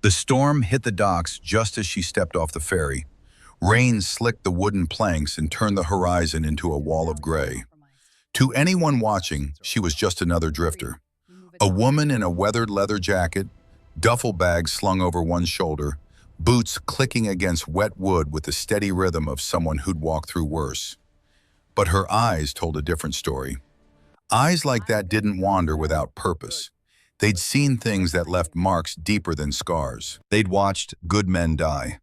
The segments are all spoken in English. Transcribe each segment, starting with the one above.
The storm hit the docks just as she stepped off the ferry. Rain slicked the wooden planks and turned the horizon into a wall of gray. To anyone watching, she was just another drifter. A woman in a weathered leather jacket, duffel bag slung over one shoulder, boots clicking against wet wood with the steady rhythm of someone who'd walked through worse. But her eyes told a different story. Eyes like that didn't wander without purpose. They'd seen things that left marks deeper than scars. They'd watched good men die.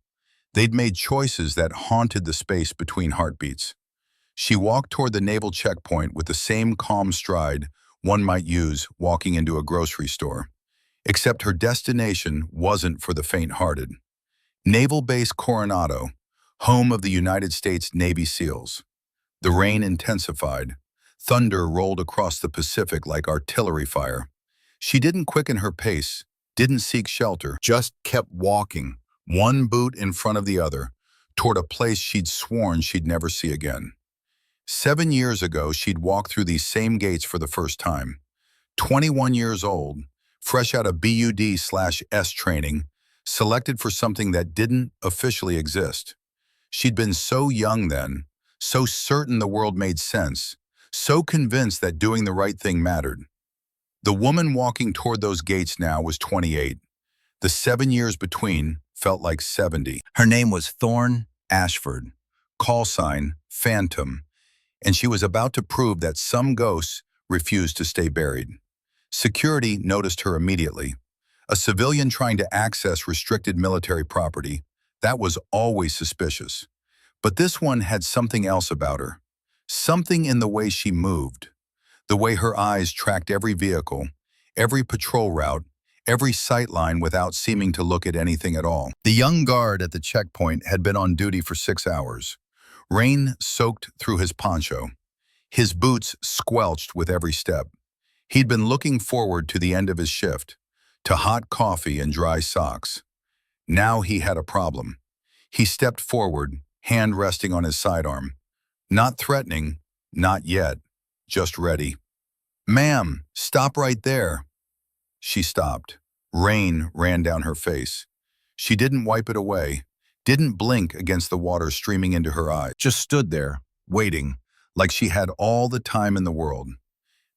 They'd made choices that haunted the space between heartbeats. She walked toward the naval checkpoint with the same calm stride one might use walking into a grocery store. Except her destination wasn't for the faint-hearted. Naval Base Coronado, home of the United States Navy SEALs. The rain intensified. Thunder rolled across the Pacific like artillery fire. She didn't quicken her pace, didn't seek shelter, just kept walking, one boot in front of the other, toward a place she'd sworn she'd never see again. 7 years ago, she'd walked through these same gates for the first time. 21 years old, fresh out of BUD/S training, selected for something that didn't officially exist. She'd been so young then, so certain the world made sense, so convinced that doing the right thing mattered. The woman walking toward those gates now was 28. The 7 years between felt like 70. Her name was Thorne Ashford, call sign Phantom, and she was about to prove that some ghosts refused to stay buried. Security noticed her immediately. A civilian trying to access restricted military property, that was always suspicious. But this one had something else about her. Something in the way she moved. The way her eyes tracked every vehicle, every patrol route, every sightline without seeming to look at anything at all. The young guard at the checkpoint had been on duty for 6 hours. Rain soaked through his poncho. His boots squelched with every step. He'd been looking forward to the end of his shift, to hot coffee and dry socks. Now he had a problem. He stepped forward, hand resting on his sidearm. Not threatening, not yet, just ready. "Ma'am, stop right there." She stopped. Rain ran down her face. She didn't wipe it away, didn't blink against the water streaming into her eyes, just stood there, waiting, like she had all the time in the world.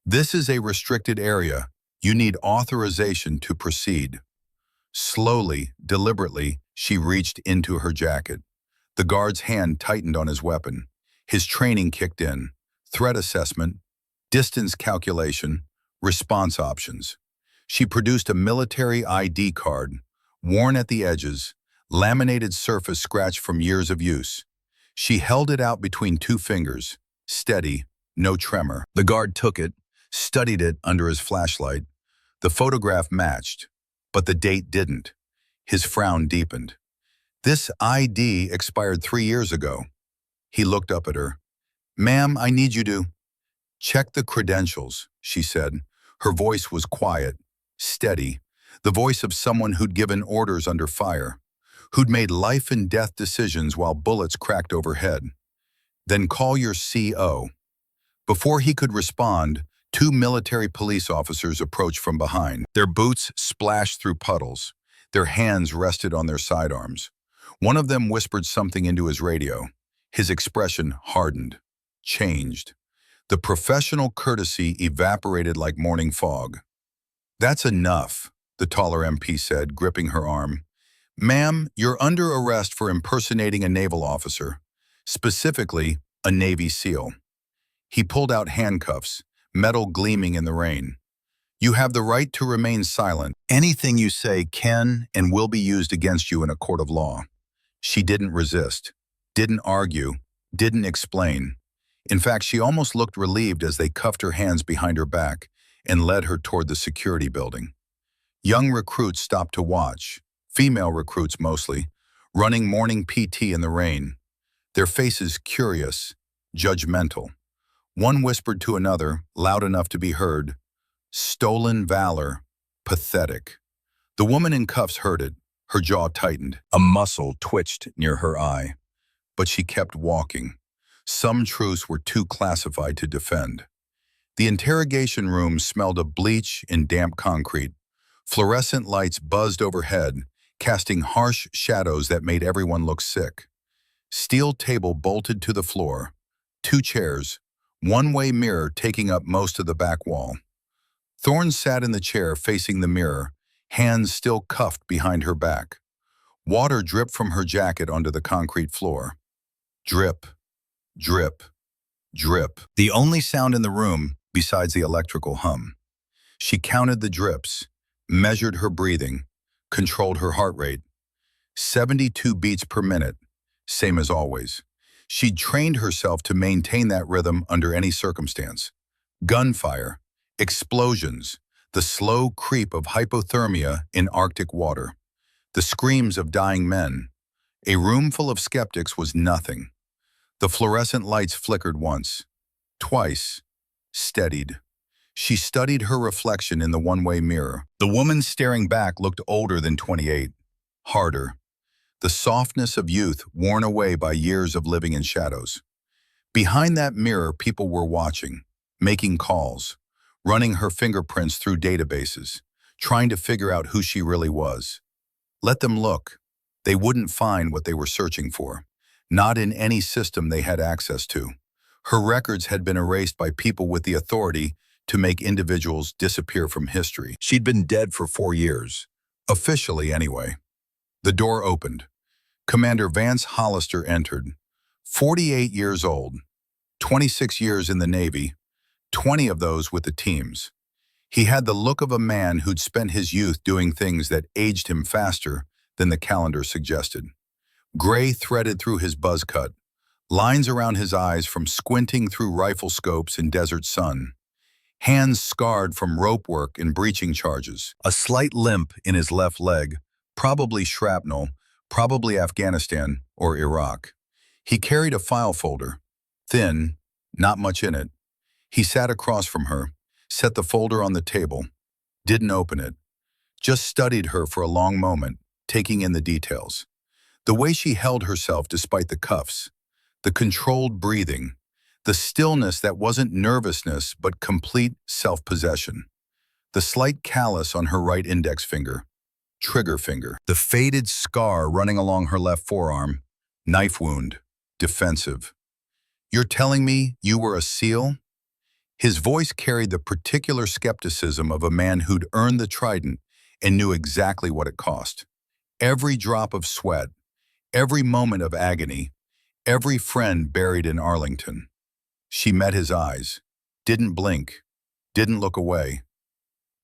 "This is a restricted area. You need authorization to proceed." Slowly, deliberately, she reached into her jacket. The guard's hand tightened on his weapon. His training kicked in. Threat assessment, distance calculation, response options. She produced a military ID card, worn at the edges, laminated surface scratched from years of use. She held it out between 2 fingers, steady, no tremor. The guard took it, studied it under his flashlight. The photograph matched, but the date didn't. His frown deepened. "This ID expired 3 years ago." He looked up at her. "Ma'am, I need you to—" "Check the credentials," she said. Her voice was quiet, steady, the voice of someone who'd given orders under fire, who'd made life and death decisions while bullets cracked overhead. "Then call your CO." Before he could respond, 2 military police officers approached from behind. Their boots splashed through puddles. Their hands rested on their sidearms. One of them whispered something into his radio. His expression hardened, changed. The professional courtesy evaporated like morning fog. "That's enough," the taller MP said, gripping her arm. "Ma'am, you're under arrest for impersonating a naval officer, specifically a Navy SEAL." He pulled out handcuffs, metal gleaming in the rain. "You have the right to remain silent. Anything you say can and will be used against you in a court of law." She didn't resist, didn't argue, didn't explain. In fact, she almost looked relieved as they cuffed her hands behind her back and led her toward the security building. Young recruits stopped to watch, female recruits mostly, running morning PT in the rain, their faces curious, judgmental. One whispered to another, loud enough to be heard, "Stolen valor, pathetic." The woman in cuffs heard it. Her jaw tightened. A muscle twitched near her eye. But she kept walking. Some truths were too classified to defend. The interrogation room smelled of bleach and damp concrete. Fluorescent lights buzzed overhead, casting harsh shadows that made everyone look sick. Steel table bolted to the floor, 2 chairs, one-way mirror taking up most of the back wall. Thorne sat in the chair facing the mirror, hands still cuffed behind her back. Water dripped from her jacket onto the concrete floor. Drip, drip, drip. The only sound in the room besides the electrical hum. She counted the drips, measured her breathing, controlled her heart rate. 72 beats per minute, same as always. She'd trained herself to maintain that rhythm under any circumstance. Gunfire, explosions, the slow creep of hypothermia in Arctic water, the screams of dying men. A room full of skeptics was nothing. The fluorescent lights flickered once, twice, steadied. She studied her reflection in the one-way mirror. The woman staring back looked older than 28, harder. The softness of youth worn away by years of living in shadows. Behind that mirror, people were watching, making calls, running her fingerprints through databases, trying to figure out who she really was. Let them look. They wouldn't find what they were searching for, not in any system they had access to. Her records had been erased by people with the authority to make individuals disappear from history. She'd been dead for 4 years, officially anyway. The door opened. Commander Vance Hollister entered, 48 years old, 26 years in the Navy, 20 of those with the teams. He had the look of a man who'd spent his youth doing things that aged him faster than the calendar suggested. Gray threaded through his buzz cut, lines around his eyes from squinting through rifle scopes in desert sun, hands scarred from rope work and breaching charges, a slight limp in his left leg, probably shrapnel, probably Afghanistan or Iraq. He carried a file folder, thin, not much in it. He sat across from her, set the folder on the table, didn't open it, just studied her for a long moment, taking in the details. The way she held herself despite the cuffs, the controlled breathing, the stillness that wasn't nervousness but complete self-possession, the slight callus on her right index finger, trigger finger, the faded scar running along her left forearm, knife wound, defensive. "You're telling me you were a SEAL?" His voice carried the particular skepticism of a man who'd earned the trident and knew exactly what it cost. Every drop of sweat, every moment of agony, every friend buried in Arlington. She met his eyes, didn't blink, didn't look away.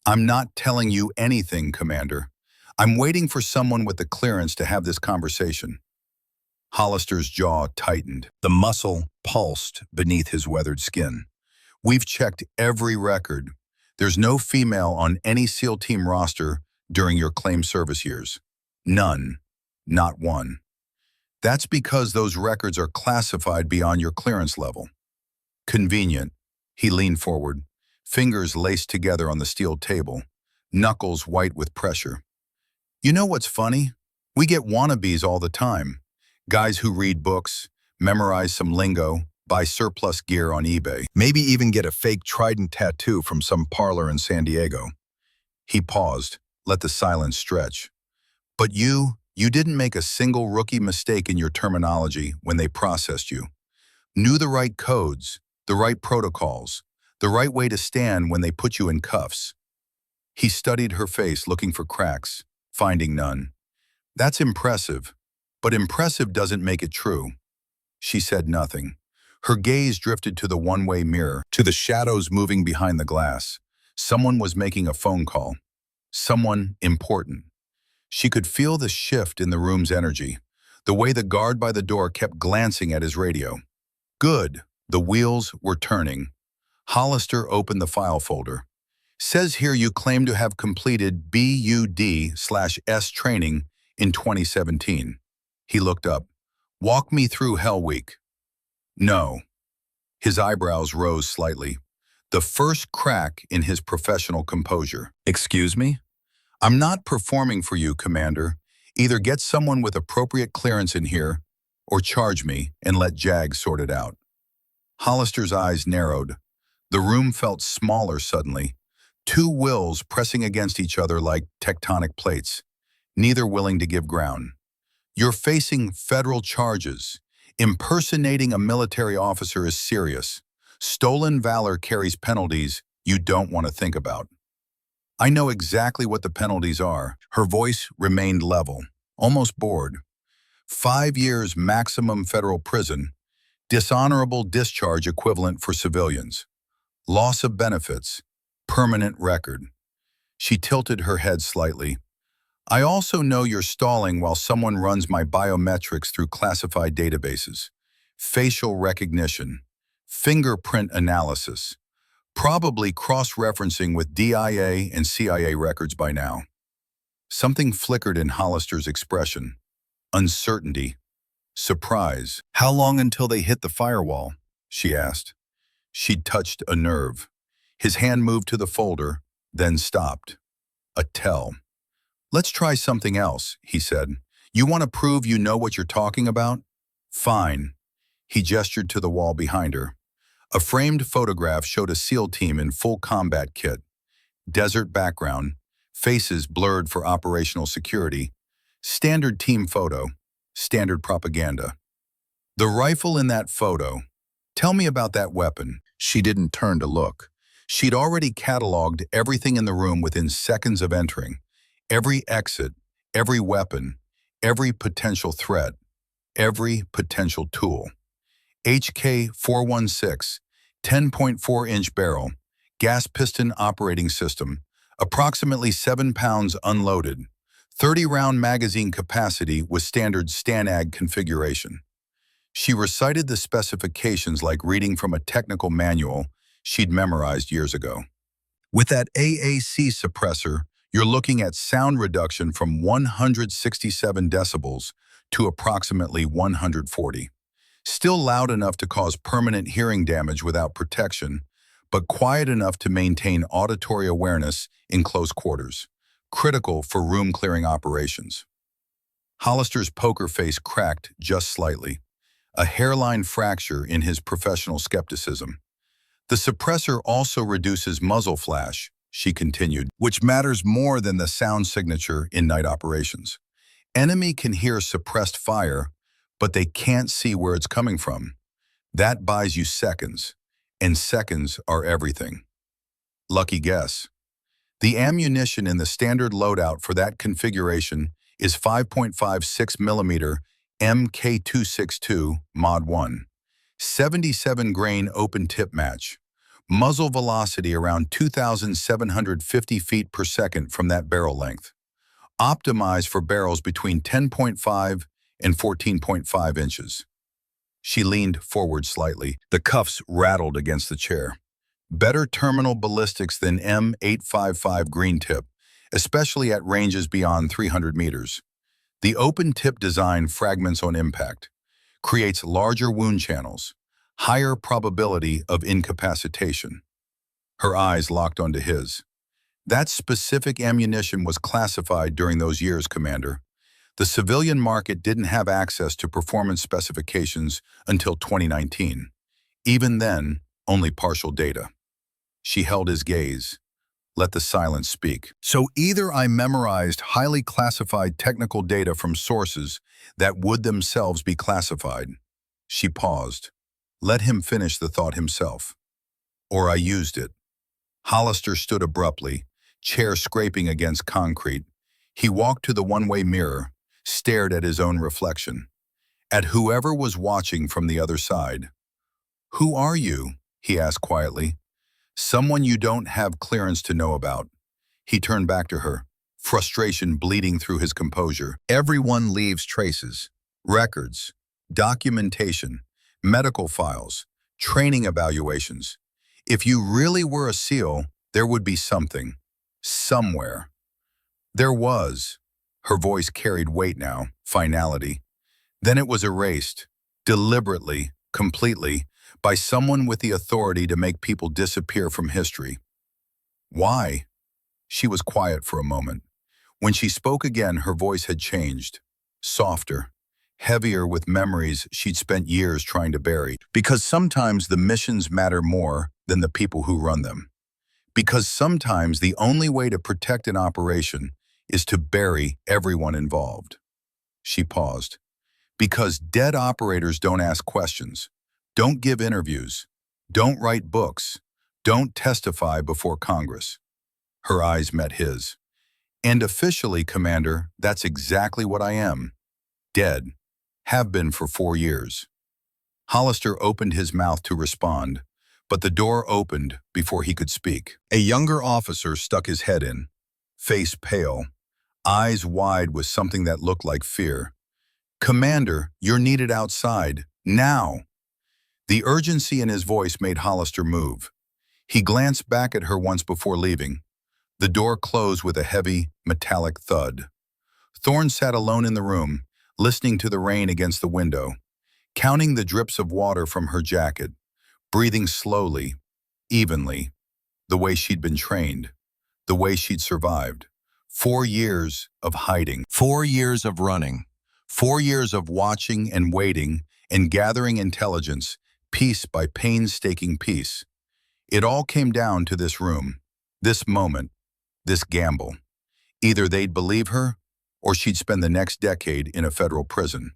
"I'm not telling you anything, Commander. I'm waiting for someone with the clearance to have this conversation." Hollister's jaw tightened. The muscle pulsed beneath his weathered skin. "We've checked every record. There's no female on any SEAL team roster during your claimed service years. None. Not one. That's because those records are classified beyond your clearance level." Convenient. He leaned forward, fingers laced together on the steel table, knuckles white with pressure. "You know what's funny? We get wannabes all the time. Guys who read books, memorize some lingo, buy surplus gear on eBay, maybe even get a fake trident tattoo from some parlor in San Diego." He paused, let the silence stretch. "But you didn't make a single rookie mistake in your terminology when they processed you. Knew the right codes, the right protocols, the right way to stand when they put you in cuffs." He studied her face, looking for cracks, finding none. "That's impressive, but impressive doesn't make it true." She said nothing. Her gaze drifted to the one-way mirror, to the shadows moving behind the glass. Someone was making a phone call. Someone important. She could feel the shift in the room's energy, the way the guard by the door kept glancing at his radio. Good. The wheels were turning. Hollister opened the file folder. "Says here you claim to have completed BUD/S training in 2017. He looked up. "Walk me through Hell Week." "No." His eyebrows rose slightly. The first crack in his professional composure. "Excuse me? I'm not performing for you, Commander. Either get someone with appropriate clearance in here, or charge me and let JAG sort it out." Hollister's eyes narrowed. The room felt smaller suddenly. 2 wills pressing against each other like tectonic plates. neither willing to give ground. You're facing federal charges. Impersonating a military officer is serious. Stolen valor carries penalties you don't want to think about. I know exactly what the penalties are. Her voice remained level, almost bored. 5 years maximum federal prison, dishonorable discharge equivalent for civilians, loss of benefits, permanent record. She tilted her head slightly. I also know you're stalling while someone runs my biometrics through classified databases. Facial recognition, fingerprint analysis, probably cross-referencing with DIA and CIA records by now. Something flickered in Hollister's expression. Uncertainty. Surprise. How long until they hit the firewall? She asked. She'd touched a nerve. His hand moved to the folder, then stopped. A tell. Let's try something else, he said. You want to prove you know what you're talking about? Fine. He gestured to the wall behind her. A framed photograph showed a SEAL team in full combat kit. Desert background, faces blurred for operational security. Standard team photo, standard propaganda. The rifle in that photo. Tell me about that weapon. She didn't turn to look. She'd already cataloged everything in the room within seconds of entering. Every exit, every weapon, every potential threat, every potential tool. HK-416, 10.4-inch barrel, gas piston operating system, approximately 7 pounds unloaded, 30-round magazine capacity with standard STANAG configuration. She recited the specifications like reading from a technical manual she'd memorized years ago. With that AAC suppressor, you're looking at sound reduction from 167 decibels to approximately 140. Still loud enough to cause permanent hearing damage without protection, but quiet enough to maintain auditory awareness in close quarters, critical for room-clearing operations. Hollister's poker face cracked just slightly, a hairline fracture in his professional skepticism. The suppressor also reduces muzzle flash, she continued, which matters more than the sound signature in night operations. Enemy can hear suppressed fire, but they can't see where it's coming from. That buys you seconds, and seconds are everything. Lucky guess. The ammunition in the standard loadout for that configuration is 5.56mm MK262 Mod 1, 77 grain open tip match. Muzzle velocity around 2,750 feet per second from that barrel length. Optimized for barrels between 10.5 and 14.5 inches. She leaned forward slightly. The cuffs rattled against the chair. Better terminal ballistics than M855 green tip, especially at ranges beyond 300 meters. The open tip design fragments on impact, creates larger wound channels, higher probability of incapacitation. Her eyes locked onto his. That specific ammunition was classified during those years, Commander. The civilian market didn't have access to performance specifications until 2019. Even then, only partial data. She held his gaze. Let the silence speak. So either I memorized highly classified technical data from sources that would themselves be classified. She paused. Let him finish the thought himself. Or I used it. Hollister stood abruptly, chair scraping against concrete. He walked to the one-way mirror, stared at his own reflection, at whoever was watching from the other side. Who are you? He asked quietly. Someone you don't have clearance to know about. He turned back to her, frustration bleeding through his composure. Everyone leaves traces, records, documentation, medical files, training evaluations. If you really were a SEAL, there would be something, somewhere. There was. Her voice carried weight now, finality. Then it was erased, deliberately, completely, by someone with the authority to make people disappear from history. Why? She was quiet for a moment. When she spoke again, her voice had changed, softer, heavier with memories she'd spent years trying to bury. Because sometimes the missions matter more than the people who run them. Because sometimes the only way to protect an operation is to bury everyone involved. She paused. Because dead operators don't ask questions, don't give interviews, don't write books, don't testify before Congress. Her eyes met his. And officially, Commander, that's exactly what I am. Dead. Have been for 4 years. Hollister opened his mouth to respond, but the door opened before he could speak. A younger officer stuck his head in, face pale, eyes wide with something that looked like fear. Commander, you're needed outside, now. The urgency in his voice made Hollister move. He glanced back at her once before leaving. The door closed with a heavy, metallic thud. Thorne sat alone in the room, listening to the rain against the window, counting the drips of water from her jacket, breathing slowly, evenly, the way she'd been trained, the way she'd survived. 4 years of hiding, 4 years of running, 4 years of watching and waiting and gathering intelligence, piece by painstaking piece. It all came down to this room, this moment, this gamble. Either they'd believe her, or she'd spend the next decade in a federal prison.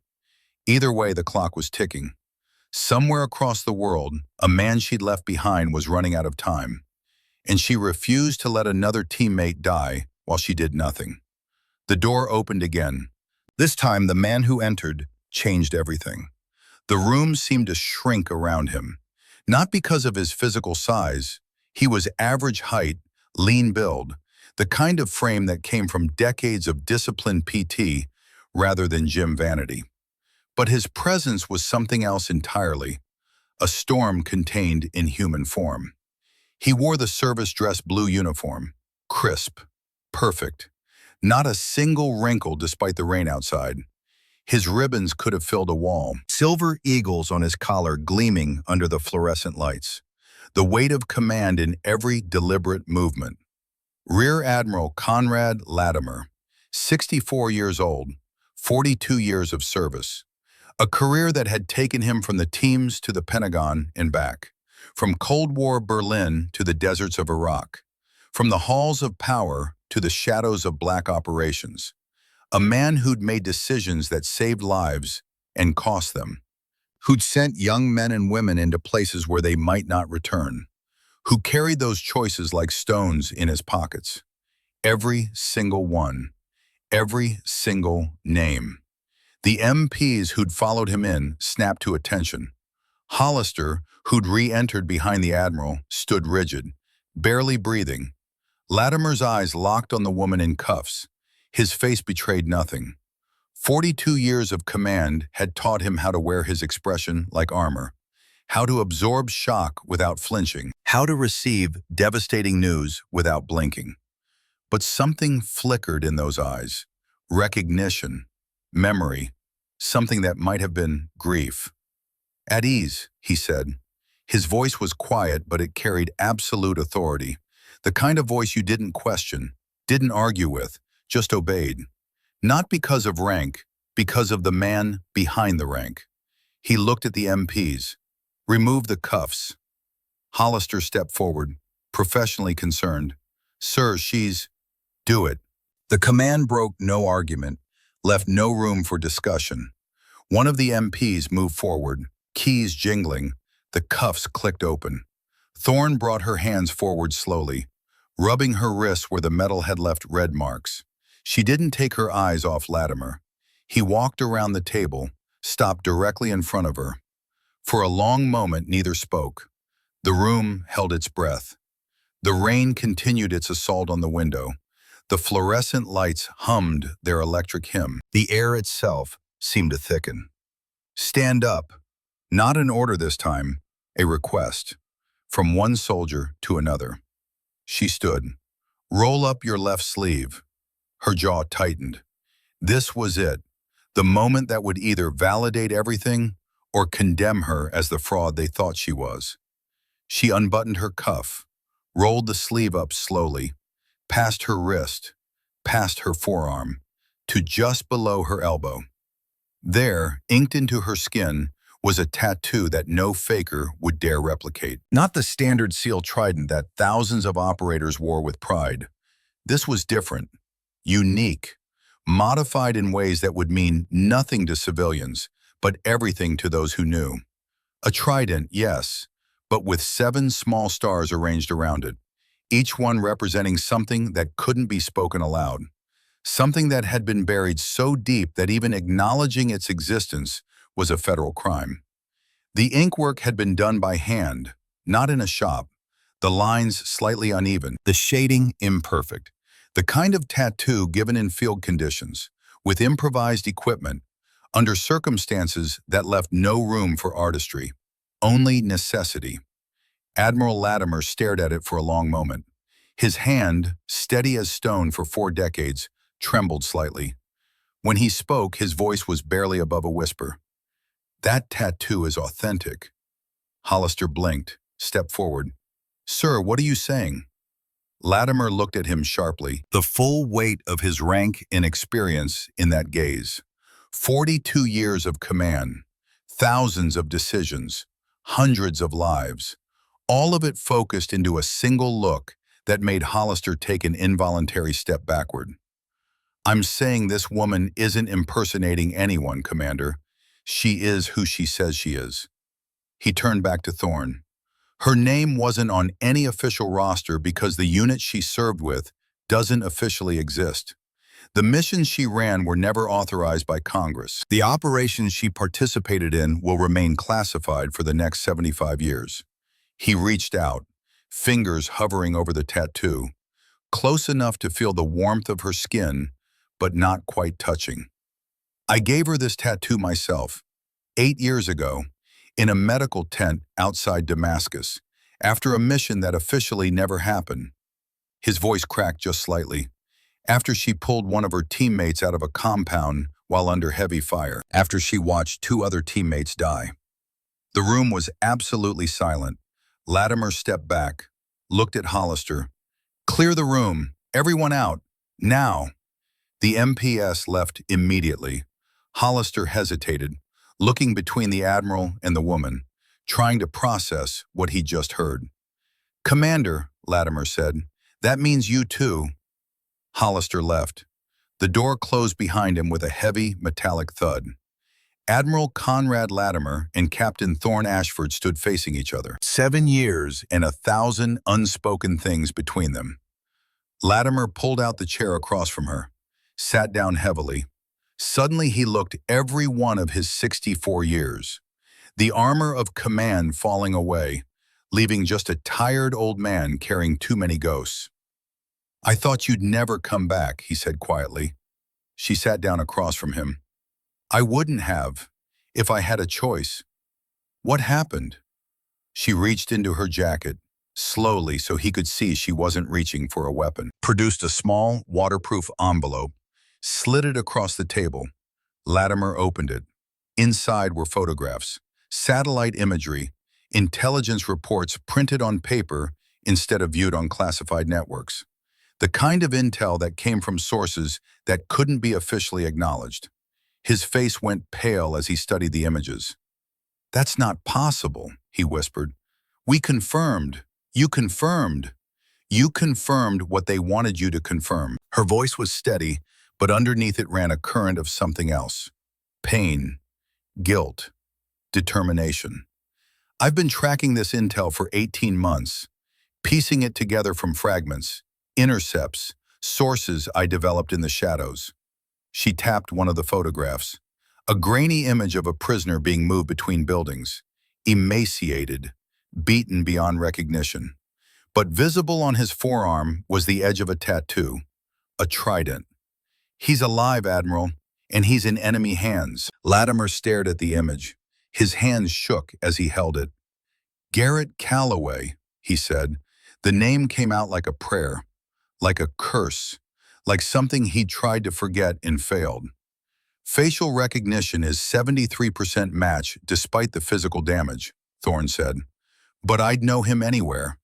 Either way, the clock was ticking. Somewhere across the world, a man she'd left behind was running out of time, and she refused to let another teammate die while she did nothing. The door opened again. This time, the man who entered changed everything. The room seemed to shrink around him, not because of his physical size. He was average height, lean build, the kind of frame that came from decades of disciplined PT rather than gym vanity. But his presence was something else entirely, a storm contained in human form. He wore the service dress blue uniform, crisp, perfect, not a single wrinkle despite the rain outside. His ribbons could have filled a wall, silver eagles on his collar gleaming under the fluorescent lights, the weight of command in every deliberate movement. Rear Admiral Conrad Latimer, 64 years old, 42 years of service, a career that had taken him from the teams to the Pentagon and back, from Cold War Berlin to the deserts of Iraq, from the halls of power to the shadows of black operations. A man who'd made decisions that saved lives and cost them, who'd sent young men and women into places where they might not return, who carried those choices like stones in his pockets. Every single one, every single name. The MPs who'd followed him in snapped to attention. Hollister, who'd re-entered behind the Admiral, stood rigid, barely breathing. Latimer's eyes locked on the woman in cuffs. His face betrayed nothing. 42 years of command had taught him how to wear his expression like armor, how to absorb shock without flinching, how to receive devastating news without blinking. But something flickered in those eyes. Recognition, memory, something that might have been grief. At ease, he said. His voice was quiet, but it carried absolute authority. The kind of voice you didn't question, didn't argue with, just obeyed. Not because of rank, because of the man behind the rank. He looked at the MPs. Remove the cuffs. Hollister stepped forward, professionally concerned. Sir, she's... Do it. The command broke no argument, left no room for discussion. One of the MPs moved forward, keys jingling. The cuffs clicked open. Thorne brought her hands forward slowly, rubbing her wrists where the metal had left red marks. She didn't take her eyes off Latimer. He walked around the table, stopped directly in front of her. For a long moment, neither spoke. The room held its breath. The rain continued its assault on the window. The fluorescent lights hummed their electric hymn. The air itself seemed to thicken. Stand up. Not an order this time, a request. From one soldier to another. She stood. Roll up your left sleeve. Her jaw tightened. This was it. The moment that would either validate everything or condemn her as the fraud they thought she was. She unbuttoned her cuff, rolled the sleeve up slowly, past her wrist, past her forearm, to just below her elbow. There, inked into her skin, was a tattoo that no faker would dare replicate. Not the standard seal trident that thousands of operators wore with pride. This was different. unique, modified in ways that would mean nothing to civilians, but everything to those who knew. A trident, yes, but with 7 small stars arranged around it, each one representing something that couldn't be spoken aloud, something that had been buried so deep that even acknowledging its existence was a federal crime. The inkwork had been done by hand, not in a shop, the lines slightly uneven, the shading imperfect, the kind of tattoo given in field conditions, with improvised equipment, under circumstances that left no room for artistry, only necessity. Admiral Latimer stared at it for a long moment. His hand, steady as stone for 4 decades, trembled slightly. When he spoke, his voice was barely above a whisper. "That tattoo is authentic." Hollister blinked, stepped forward. "Sir, what are you saying?" Latimer looked at him sharply, the full weight of his rank and experience in that gaze. 42 years of command, thousands of decisions, hundreds of lives, all of it focused into a single look that made Hollister take an involuntary step backward. "I'm saying this woman isn't impersonating anyone, Commander. She is who she says she is." He turned back to Thorne. "Her name wasn't on any official roster because the unit she served with doesn't officially exist. The missions she ran were never authorized by Congress. The operations she participated in will remain classified for the next 75 years. He reached out, fingers hovering over the tattoo, close enough to feel the warmth of her skin, but not quite touching. "I gave her this tattoo myself, 8 years ago, in a medical tent outside Damascus, after a mission that officially never happened." His voice cracked just slightly. "After she pulled one of her teammates out of a compound while under heavy fire, after she watched 2 other teammates die." The room was absolutely silent. Latimer stepped back, looked at Hollister. "Clear the room. Everyone out. Now." The MPS left immediately. Hollister hesitated, looking between the Admiral and the woman, trying to process what he'd just heard. "Commander," Latimer said, "that means you too." Hollister left. The door closed behind him with a heavy, metallic thud. Admiral Conrad Latimer and Captain Thorne Ashford stood facing each other. 7 years and 1,000 unspoken things between them. Latimer pulled out the chair across from her, sat down heavily. Suddenly he looked every one of his 64 years. The armor of command falling away, leaving just a tired old man carrying too many ghosts. "I thought you'd never come back," he said quietly. She sat down across from him. "I wouldn't have, if I had a choice." "What happened?" She reached into her jacket, slowly so he could see she wasn't reaching for a weapon, produced a small, waterproof envelope, slid it across the table. Latimer opened it. Inside were photographs, satellite imagery, intelligence reports printed on paper instead of viewed on classified networks. The kind of intel that came from sources that couldn't be officially acknowledged. His face went pale as he studied the images. "That's not possible," he whispered. "We confirmed. You confirmed. You confirmed what they wanted you to confirm." Her voice was steady, but underneath it ran a current of something else. Pain, guilt, determination. "I've been tracking this intel for 18 months, piecing it together from fragments, intercepts, sources I developed in the shadows." She tapped one of the photographs, a grainy image of a prisoner being moved between buildings, emaciated, beaten beyond recognition. But visible on his forearm was the edge of a tattoo, a trident. "He's alive, Admiral, and he's in enemy hands." Latimer stared at the image. His hands shook as he held it. "Garrett Calloway," he said. The name came out like a prayer, like a curse, like something he'd tried to forget and failed. "Facial recognition is 73% match despite the physical damage," Thorne said. "But I'd know him anywhere.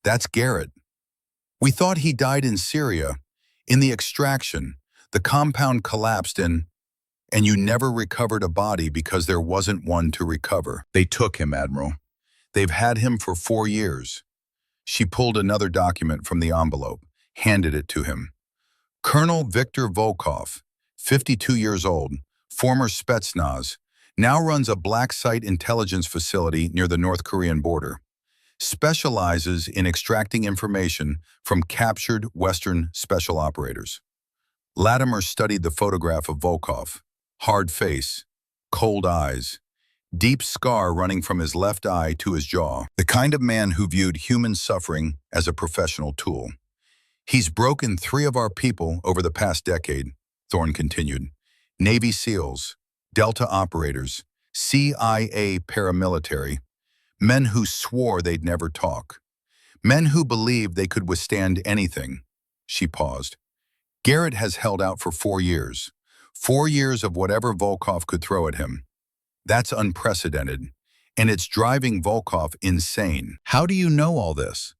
That's Garrett. We thought he died in Syria, in the extraction. The compound collapsed and you never recovered a body because there wasn't one to recover. They took him, Admiral. They've had him for 4 years." She pulled another document from the envelope, handed it to him. Colonel Viktor Volkov, 52 years old, former Spetsnaz, now runs a black site intelligence facility near the North Korean border. Specializes in extracting information from captured Western special operators. Latimer studied the photograph of Volkov. Hard face, cold eyes, deep scar running from his left eye to his jaw. The kind of man who viewed human suffering as a professional tool. He's broken 3 of our people over the past decade, Thorne continued. Navy SEALs, Delta operators, CIA paramilitary, men who swore they'd never talk. Men who believed they could withstand anything. She paused. Garrett has held out for 4 years. 4 years of whatever Volkov could throw at him. That's unprecedented, and it's driving Volkov insane. How do you know all this?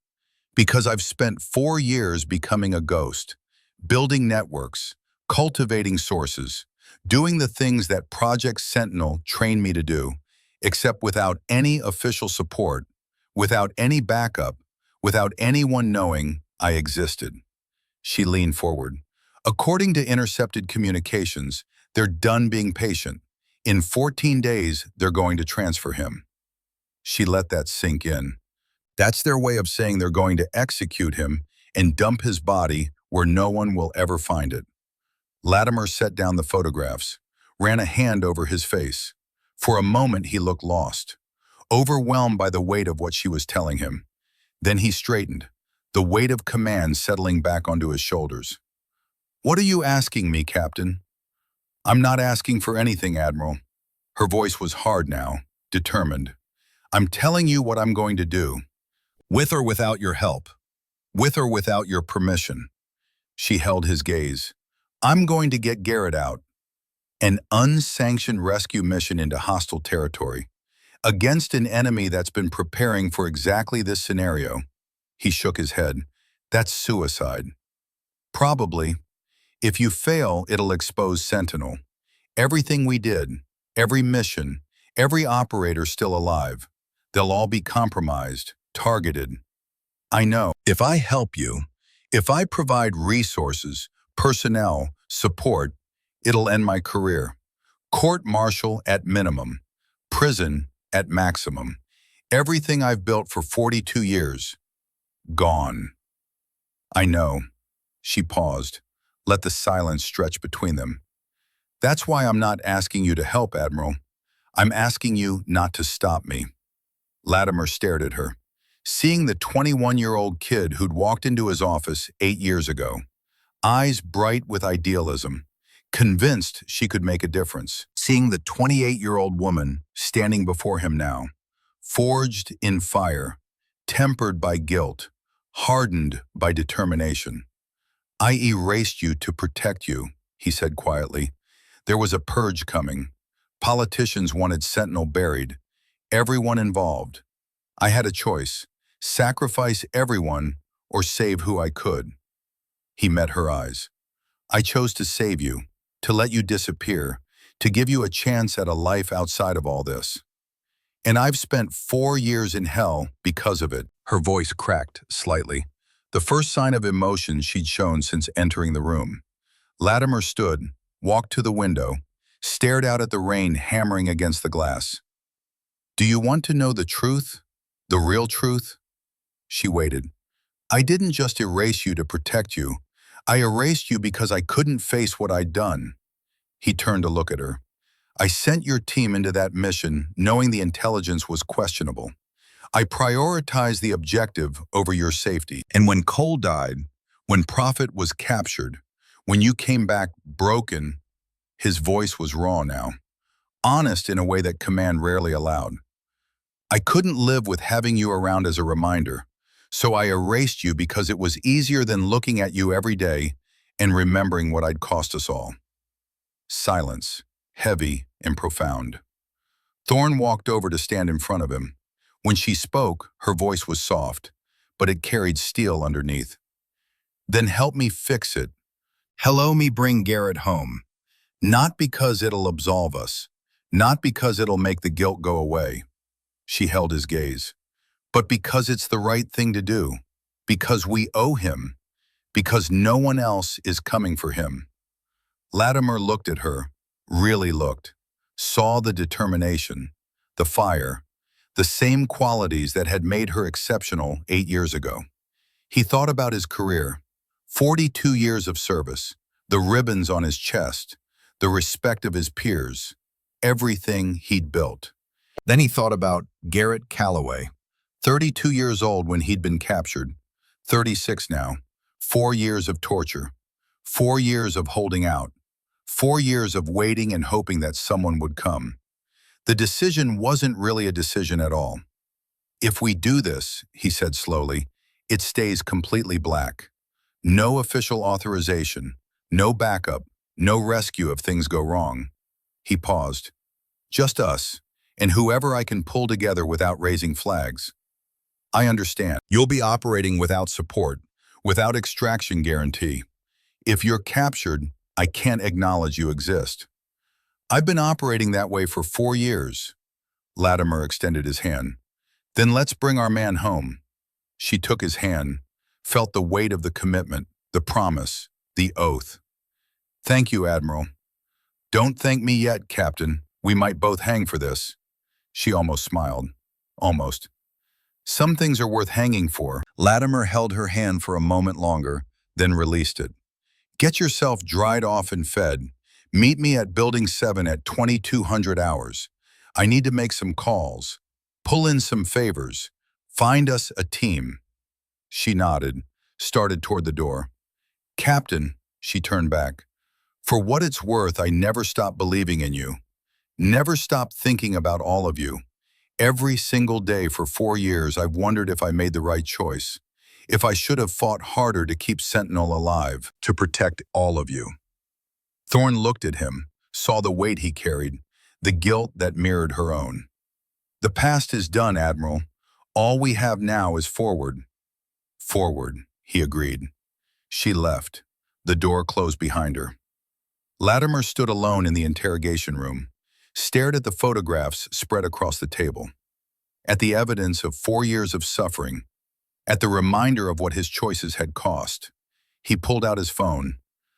Because I've spent 4 years becoming a ghost, building networks, cultivating sources, doing the things that Project Sentinel trained me to do, except without any official support, without any backup, without anyone knowing I existed. She leaned forward. According to intercepted communications, they're done being patient. In 14 days, they're going to transfer him. She let that sink in. That's their way of saying they're going to execute him and dump his body where no one will ever find it. Latimer set down the photographs, ran a hand over his face. For a moment, he looked lost, overwhelmed by the weight of what she was telling him. Then he straightened, the weight of command settling back onto his shoulders. "What are you asking me, Captain?" "I'm not asking for anything, Admiral." Her voice was hard now, determined. "I'm telling you what I'm going to do. With or without your help. With or without your permission." She held his gaze. "I'm going to get Garrett out. An unsanctioned rescue mission into hostile territory. Against an enemy that's been preparing for exactly this scenario." He shook his head. "That's suicide." "Probably. If you fail, it'll expose Sentinel. Everything we did, every mission, every operator still alive. They'll all be compromised, targeted. I know. If I help you, if I provide resources, personnel, support, it'll end my career. Court-martial at minimum. Prison at maximum. Everything I've built for 42 years. Gone." "I know." She paused, let the silence stretch between them. "That's why I'm not asking you to help, Admiral. I'm asking you not to stop me." Latimer stared at her, seeing the 21-year-old kid who'd walked into his office 8 years ago, eyes bright with idealism, convinced she could make a difference. Seeing the 28-year-old woman standing before him now, forged in fire, tempered by guilt, hardened by determination. "I erased you to protect you," he said quietly. "There was a purge coming. Politicians wanted Sentinel buried. Everyone involved. I had a choice. Sacrifice everyone or save who I could." He met her eyes. "I chose to save you, to let you disappear, to give you a chance at a life outside of all this. And I've spent 4 years in hell because of it." Her voice cracked slightly, the first sign of emotion she'd shown since entering the room. Latimer stood, walked to the window, stared out at the rain hammering against the glass. "Do you want to know the truth? The real truth?" She waited. "I didn't just erase you to protect you. I erased you because I couldn't face what I'd done." He turned to look at her. "I sent your team into that mission knowing the intelligence was questionable. I prioritized the objective over your safety. And when Cole died, when Prophet was captured, when you came back broken," his voice was raw now, honest in a way that command rarely allowed, "I couldn't live with having you around as a reminder, so I erased you because it was easier than looking at you every day and remembering what I'd cost us all." Silence, heavy and profound. Thorne walked over to stand in front of him. When she spoke, her voice was soft, but it carried steel underneath. "Then help me fix it. Help me bring Garrett home. Not because it'll absolve us, not because it'll make the guilt go away." She held his gaze. "But because it's the right thing to do. Because we owe him. Because no one else is coming for him. Latimer looked at her, really looked, saw the determination, the fire, the same qualities that had made her exceptional 8 years ago. He thought about his career, 42 years of service, the ribbons on his chest, the respect of his peers, everything he'd built. Then he thought about Garrett Calloway, 32 years old when he'd been captured, 36 now, 4 years of torture, 4 years of holding out, 4 years of waiting and hoping that someone would come. The decision wasn't really a decision at all. If we do this, he said slowly, it stays completely black. No official authorization, no backup, no rescue if things go wrong. He paused. Just us, and whoever I can pull together without raising flags. I understand. You'll be operating without support, without extraction guarantee. If you're captured, I can't acknowledge you exist. I've been operating that way for 4 years. Latimer extended his hand. Then let's bring our man home. She took his hand, felt the weight of the commitment, the promise, the oath. Thank you, Admiral. Don't thank me yet, Captain. We might both hang for this. She almost smiled. Almost. Some things are worth hanging for. Latimer held her hand for a moment longer, then released it. Get yourself dried off and fed. Meet me at Building 7 at 2200 hours. I need to make some calls. Pull in some favors. Find us a team. She nodded, started toward the door. Captain, she turned back. For what it's worth, I never stopped believing in you. Never stopped thinking about all of you. Every single day for 4 years, I've wondered if I made the right choice. If I should have fought harder to keep Sentinel alive, to protect all of you. Thorne looked at him, saw the weight he carried, the guilt that mirrored her own. The past is done, Admiral. All we have now is forward. Forward, he agreed. She left. The door closed behind her. Latimer stood alone in the interrogation room, stared at the photographs spread across the table, at the evidence of 4 years of suffering, at the reminder of what his choices had cost. He pulled out his phone,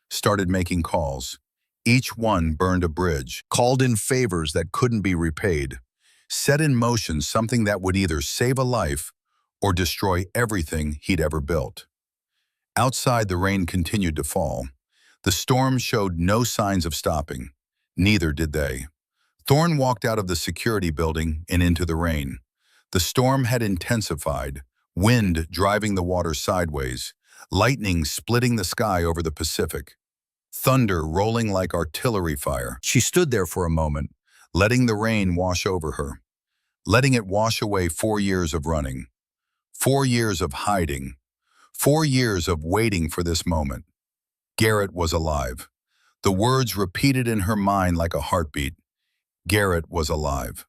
started making calls. Each one burned a bridge, called in favors that couldn't be repaid, set in motion something that would either save a life or destroy everything he'd ever built. Outside, the rain continued to fall. The storm showed no signs of stopping. Neither did they. Thorne walked out of the security building and into the rain. The storm had intensified, wind driving the water sideways, lightning splitting the sky over the Pacific, thunder rolling like artillery fire. She stood there for a moment, letting the rain wash over her, letting it wash away 4 years of running, 4 years of hiding, 4 years of waiting for this moment. Garrett was alive. The words repeated in her mind like a heartbeat. Garrett was alive.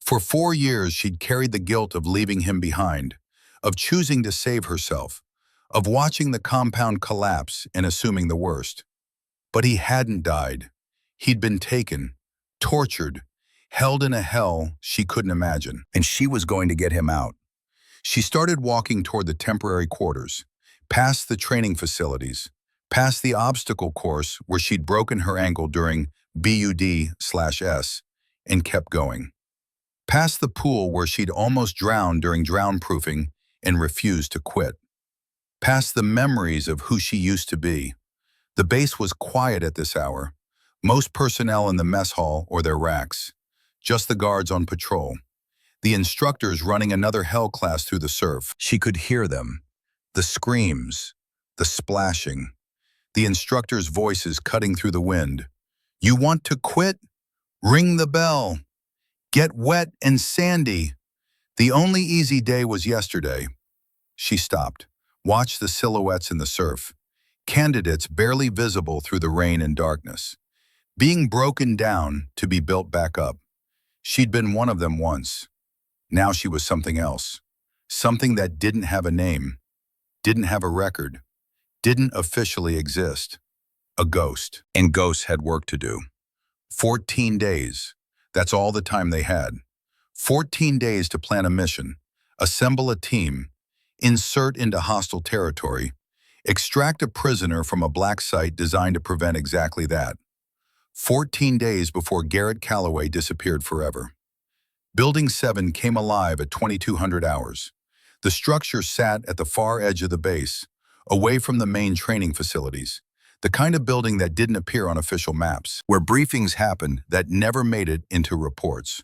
For 4 years, she'd carried the guilt of leaving him behind, of choosing to save herself, of watching the compound collapse and assuming the worst. But he hadn't died. He'd been taken, tortured, held in a hell she couldn't imagine, and she was going to get him out. She started walking toward the temporary quarters, past the training facilities, past the obstacle course where she'd broken her ankle during BUD/S, and kept going. Past the pool where she'd almost drowned during drown-proofing and refused to quit. Past the memories of who she used to be. The base was quiet at this hour. Most personnel in the mess hall or their racks. Just the guards on patrol. The instructors running another hell class through the surf. She could hear them. The screams. The splashing. The instructors' voices cutting through the wind. You want to quit? Ring the bell. Get wet and sandy. The only easy day was yesterday. She stopped, watched the silhouettes in the surf. Candidates barely visible through the rain and darkness. Being broken down to be built back up. She'd been one of them once. Now she was something else. Something that didn't have a name, didn't have a record, didn't officially exist. A ghost. And ghosts had work to do. 14 days. That's all the time they had. 14 days to plan a mission, assemble a team, insert into hostile territory, Extract a prisoner from a black site designed to prevent exactly that. 14 days before Garrett Calloway disappeared forever. Building 7 came alive at 2200 hours. The structure sat at the far edge of the base, away from the main training facilities, the kind of building that didn't appear on official maps, where briefings happened that never made it into reports,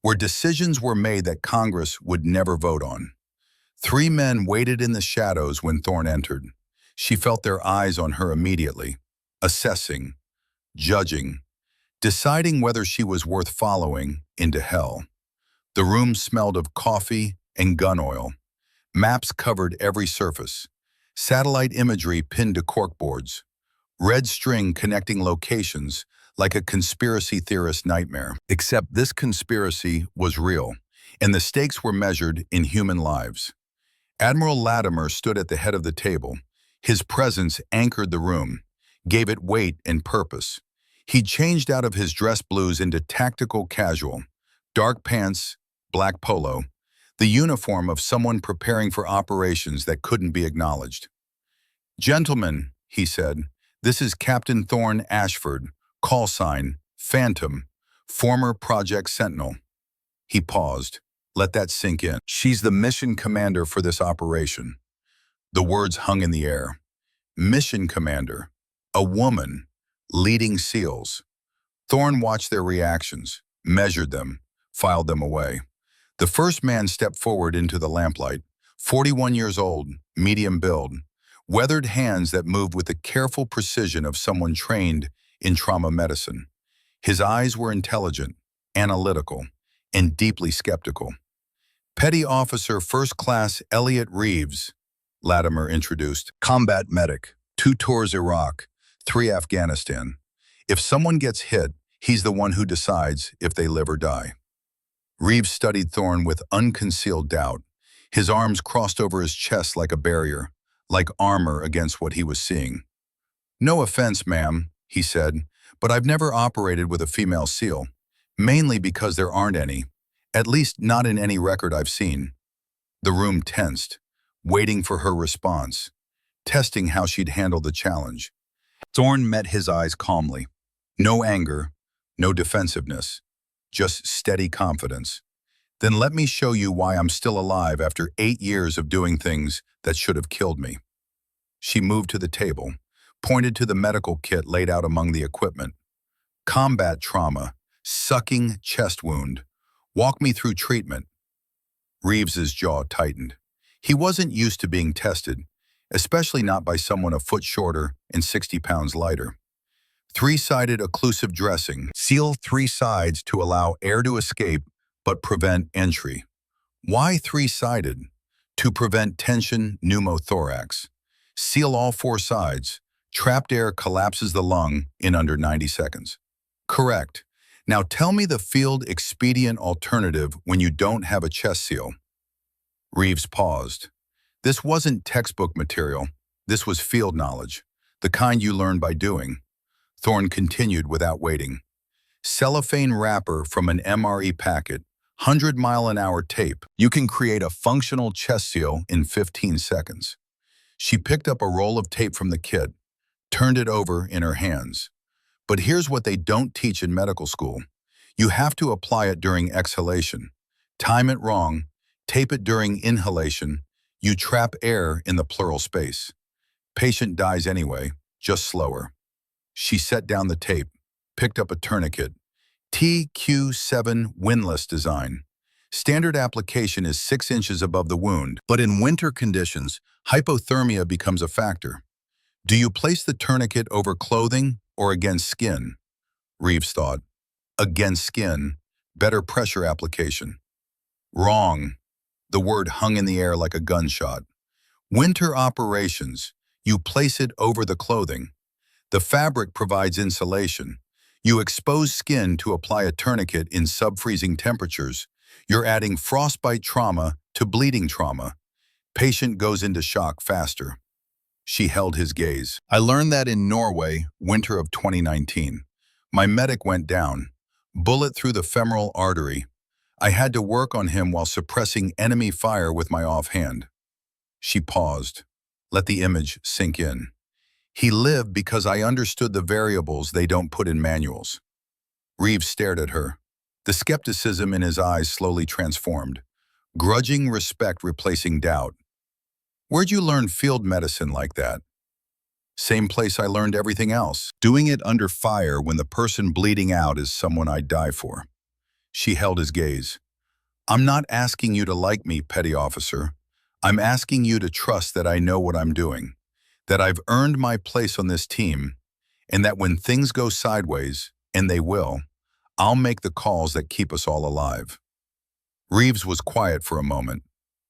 where decisions were made that Congress would never vote on. 3 men waited in the shadows when Thorne entered. She felt their eyes on her immediately, assessing, judging, deciding whether she was worth following into hell. The room smelled of coffee and gun oil. Maps covered every surface. Satellite imagery pinned to corkboards. Red string connecting locations like a conspiracy theorist nightmare. Except this conspiracy was real, and the stakes were measured in human lives. Admiral Latimer stood at the head of the table. His presence anchored the room, gave it weight and purpose. He changed out of his dress blues into tactical casual, dark pants, black polo, the uniform of someone preparing for operations that couldn't be acknowledged. "Gentlemen," he said, "this is Captain Thorne Ashford, call sign, Phantom, former Project Sentinel." He paused. Let that sink in. "She's the mission commander for this operation." The words hung in the air. Mission commander. A woman. Leading SEALs. Thorne watched their reactions, measured them, filed them away. The first man stepped forward into the lamplight, 41 years old, medium build, weathered hands that moved with the careful precision of someone trained in trauma medicine. His eyes were intelligent, analytical, and deeply skeptical. "Petty Officer First Class Elliot Reeves," Latimer introduced. "Combat medic, 2 tours Iraq, 3 Afghanistan. If someone gets hit, he's the one who decides if they live or die." Reeves studied Thorne with unconcealed doubt. His arms crossed over his chest like a barrier, like armor against what he was seeing. "No offense, ma'am," he said, "but I've never operated with a female SEAL, mainly because there aren't any, at least not in any record I've seen." The room tensed, waiting for her response, testing how she'd handle the challenge. Thorne met his eyes calmly. No anger, no defensiveness, just steady confidence. "Then let me show you why I'm still alive after 8 years of doing things that should have killed me." She moved to the table, pointed to the medical kit laid out among the equipment. "Combat trauma, sucking chest wound. Walk me through treatment." Reeves's jaw tightened. He wasn't used to being tested, especially not by someone a foot shorter and 60 pounds lighter. 3-sided occlusive dressing. Seal 3 sides to allow air to escape but prevent entry. Why 3-sided? To prevent tension pneumothorax. Seal all 4 sides. Trapped air collapses the lung in under 90 seconds. Correct. Now tell me the field expedient alternative when you don't have a chest seal. Reeves paused. This wasn't textbook material. This was field knowledge, the kind you learn by doing. Thorne continued without waiting. "Cellophane wrapper from an MRE packet, 100-mile-an-hour tape. You can create a functional chest seal in 15 seconds." She picked up a roll of tape from the kit, turned it over in her hands. But here's what they don't teach in medical school. You have to apply it during exhalation. Time it wrong, tape it during inhalation. You trap air in the pleural space. Patient dies anyway, just slower. She set down the tape, picked up a tourniquet. TQ7 windlass design. Standard application is 6 inches above the wound, but in winter conditions, hypothermia becomes a factor. Do you place the tourniquet over clothing or against skin? Reeves thought. Against skin, better pressure application. Wrong. The word hung in the air like a gunshot. Winter operations, you place it over the clothing. The fabric provides insulation. You expose skin to apply a tourniquet in sub-freezing temperatures. You're adding frostbite trauma to bleeding trauma. Patient goes into shock faster. She held his gaze. "I learned that in Norway, winter of 2019. My medic went down. Bullet through the femoral artery. I had to work on him while suppressing enemy fire with my offhand." She paused. Let the image sink in. He lived because I understood the variables they don't put in manuals. Reeves stared at her. The skepticism in his eyes slowly transformed, grudging respect replacing doubt. Where'd you learn field medicine like that? Same place I learned everything else. Doing it under fire when the person bleeding out is someone I'd die for. She held his gaze. I'm not asking you to like me, petty officer. I'm asking you to trust that I know what I'm doing, that I've earned my place on this team, and that when things go sideways, and they will, I'll make the calls that keep us all alive. Reeves was quiet for a moment,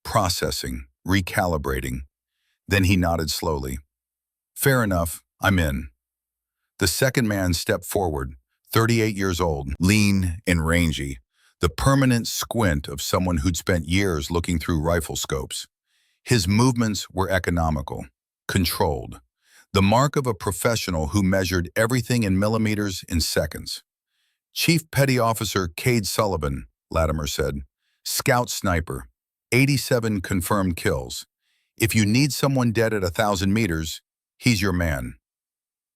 processing, recalibrating. Then he nodded slowly. Fair enough, I'm in. The second man stepped forward, 38 years old, lean and rangy, the permanent squint of someone who'd spent years looking through rifle scopes. His movements were economical, controlled, the mark of a professional who measured everything in millimeters in seconds. Chief Petty Officer Cade Sullivan, Latimer said, Scout Sniper, 87 confirmed kills. If you need someone dead at 1,000 meters, he's your man.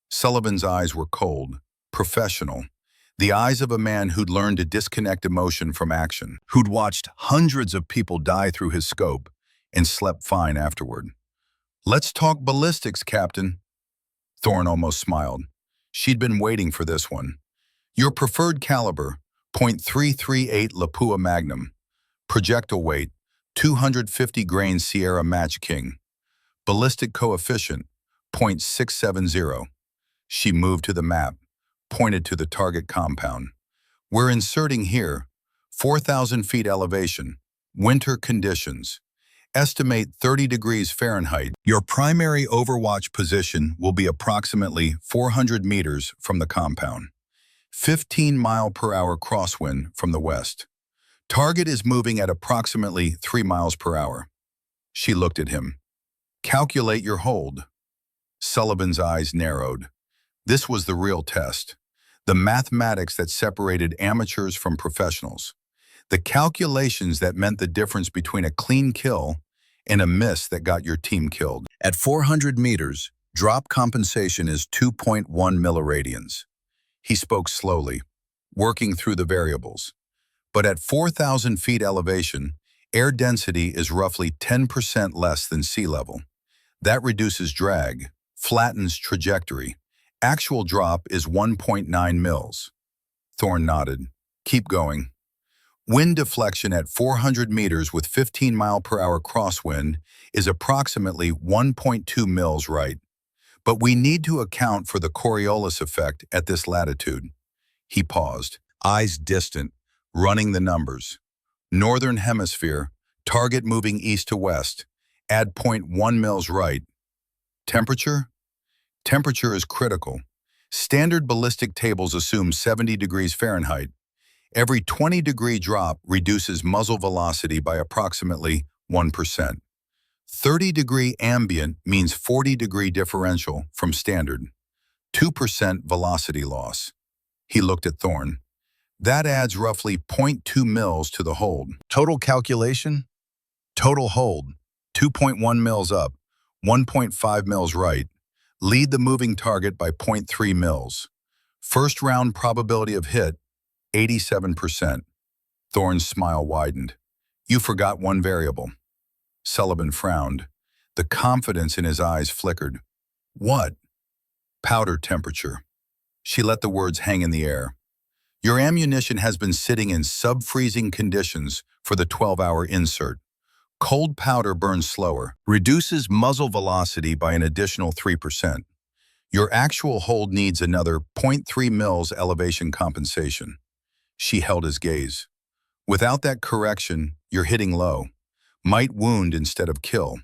Sullivan's eyes were cold, professional, the eyes of a man who'd learned to disconnect emotion from action, who'd watched hundreds of people die through his scope and slept fine afterward. Let's talk ballistics, Captain. Thorne almost smiled. She'd been waiting for this one. Your preferred caliber, .338 Lapua Magnum. Projectile weight, 250 grain Sierra Match King. Ballistic coefficient, .670. She moved to the map, pointed to the target compound. We're inserting here, 4,000 feet elevation, winter conditions. Estimate 30 degrees Fahrenheit. Your primary overwatch position will be approximately 400 meters from the compound. 15-mile-per-hour crosswind from the west. Target is moving at approximately 3 miles per hour. She looked at him. Calculate your hold. Sullivan's eyes narrowed. This was the real test. The mathematics that separated amateurs from professionals. The calculations that meant the difference between a clean kill and a miss that got your team killed. At 400 meters, drop compensation is 2.1 milliradians. He spoke slowly, working through the variables. But at 4,000 feet elevation, air density is roughly 10% less than sea level. That reduces drag, flattens trajectory. Actual drop is 1.9 mils. Thorne nodded. Keep going. Wind deflection at 400 meters with 15-mile-per-hour crosswind is approximately 1.2 mils right. But we need to account for the Coriolis effect at this latitude. He paused, eyes distant, running the numbers. Northern hemisphere, target moving east to west, add .1 mils right. Temperature? Temperature is critical. Standard ballistic tables assume 70 degrees Fahrenheit. Every 20-degree drop reduces muzzle velocity by approximately 1%. 30-degree ambient means 40-degree differential from standard. 2% velocity loss. He looked at Thorne. That adds roughly .2 mils to the hold. Total calculation? Total hold. 2.1 mils up, 1.5 mils right. Lead the moving target by .3 mils. First round probability of hit, 87%. Thorne's smile widened. You forgot one variable. Sullivan frowned. The confidence in his eyes flickered. What? Powder temperature. She let the words hang in the air. Your ammunition has been sitting in sub-freezing conditions for the 12-hour insert. Cold powder burns slower, reduces muzzle velocity by an additional 3%. Your actual hold needs another .3 mils elevation compensation. She held his gaze. Without that correction, you're hitting low. Might wound instead of kill.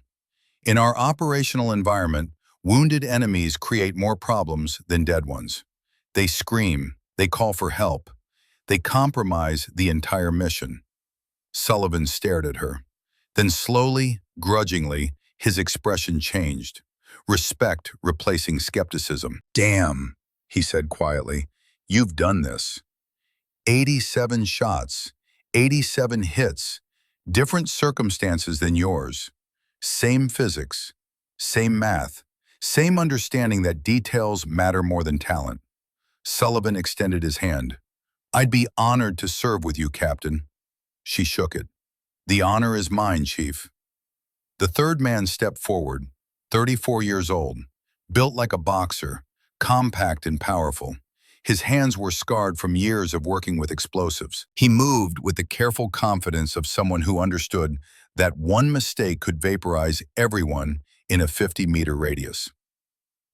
In our operational environment, wounded enemies create more problems than dead ones. They scream, they call for help, they compromise the entire mission. Sullivan stared at her. Then slowly, grudgingly, his expression changed. Respect replacing skepticism. Damn, he said quietly, you've done this. 87 shots, 87 hits, different circumstances than yours. Same physics, Same math, same understanding that details matter more than talent. Sullivan extended his hand. I'd be honored to serve with you, Captain. She shook it. The honor is mine, Chief. The third man stepped forward, 34 years old, built like a boxer, compact and powerful. His hands were scarred from years of working with explosives. He moved with the careful confidence of someone who understood that one mistake could vaporize everyone in a 50-meter radius.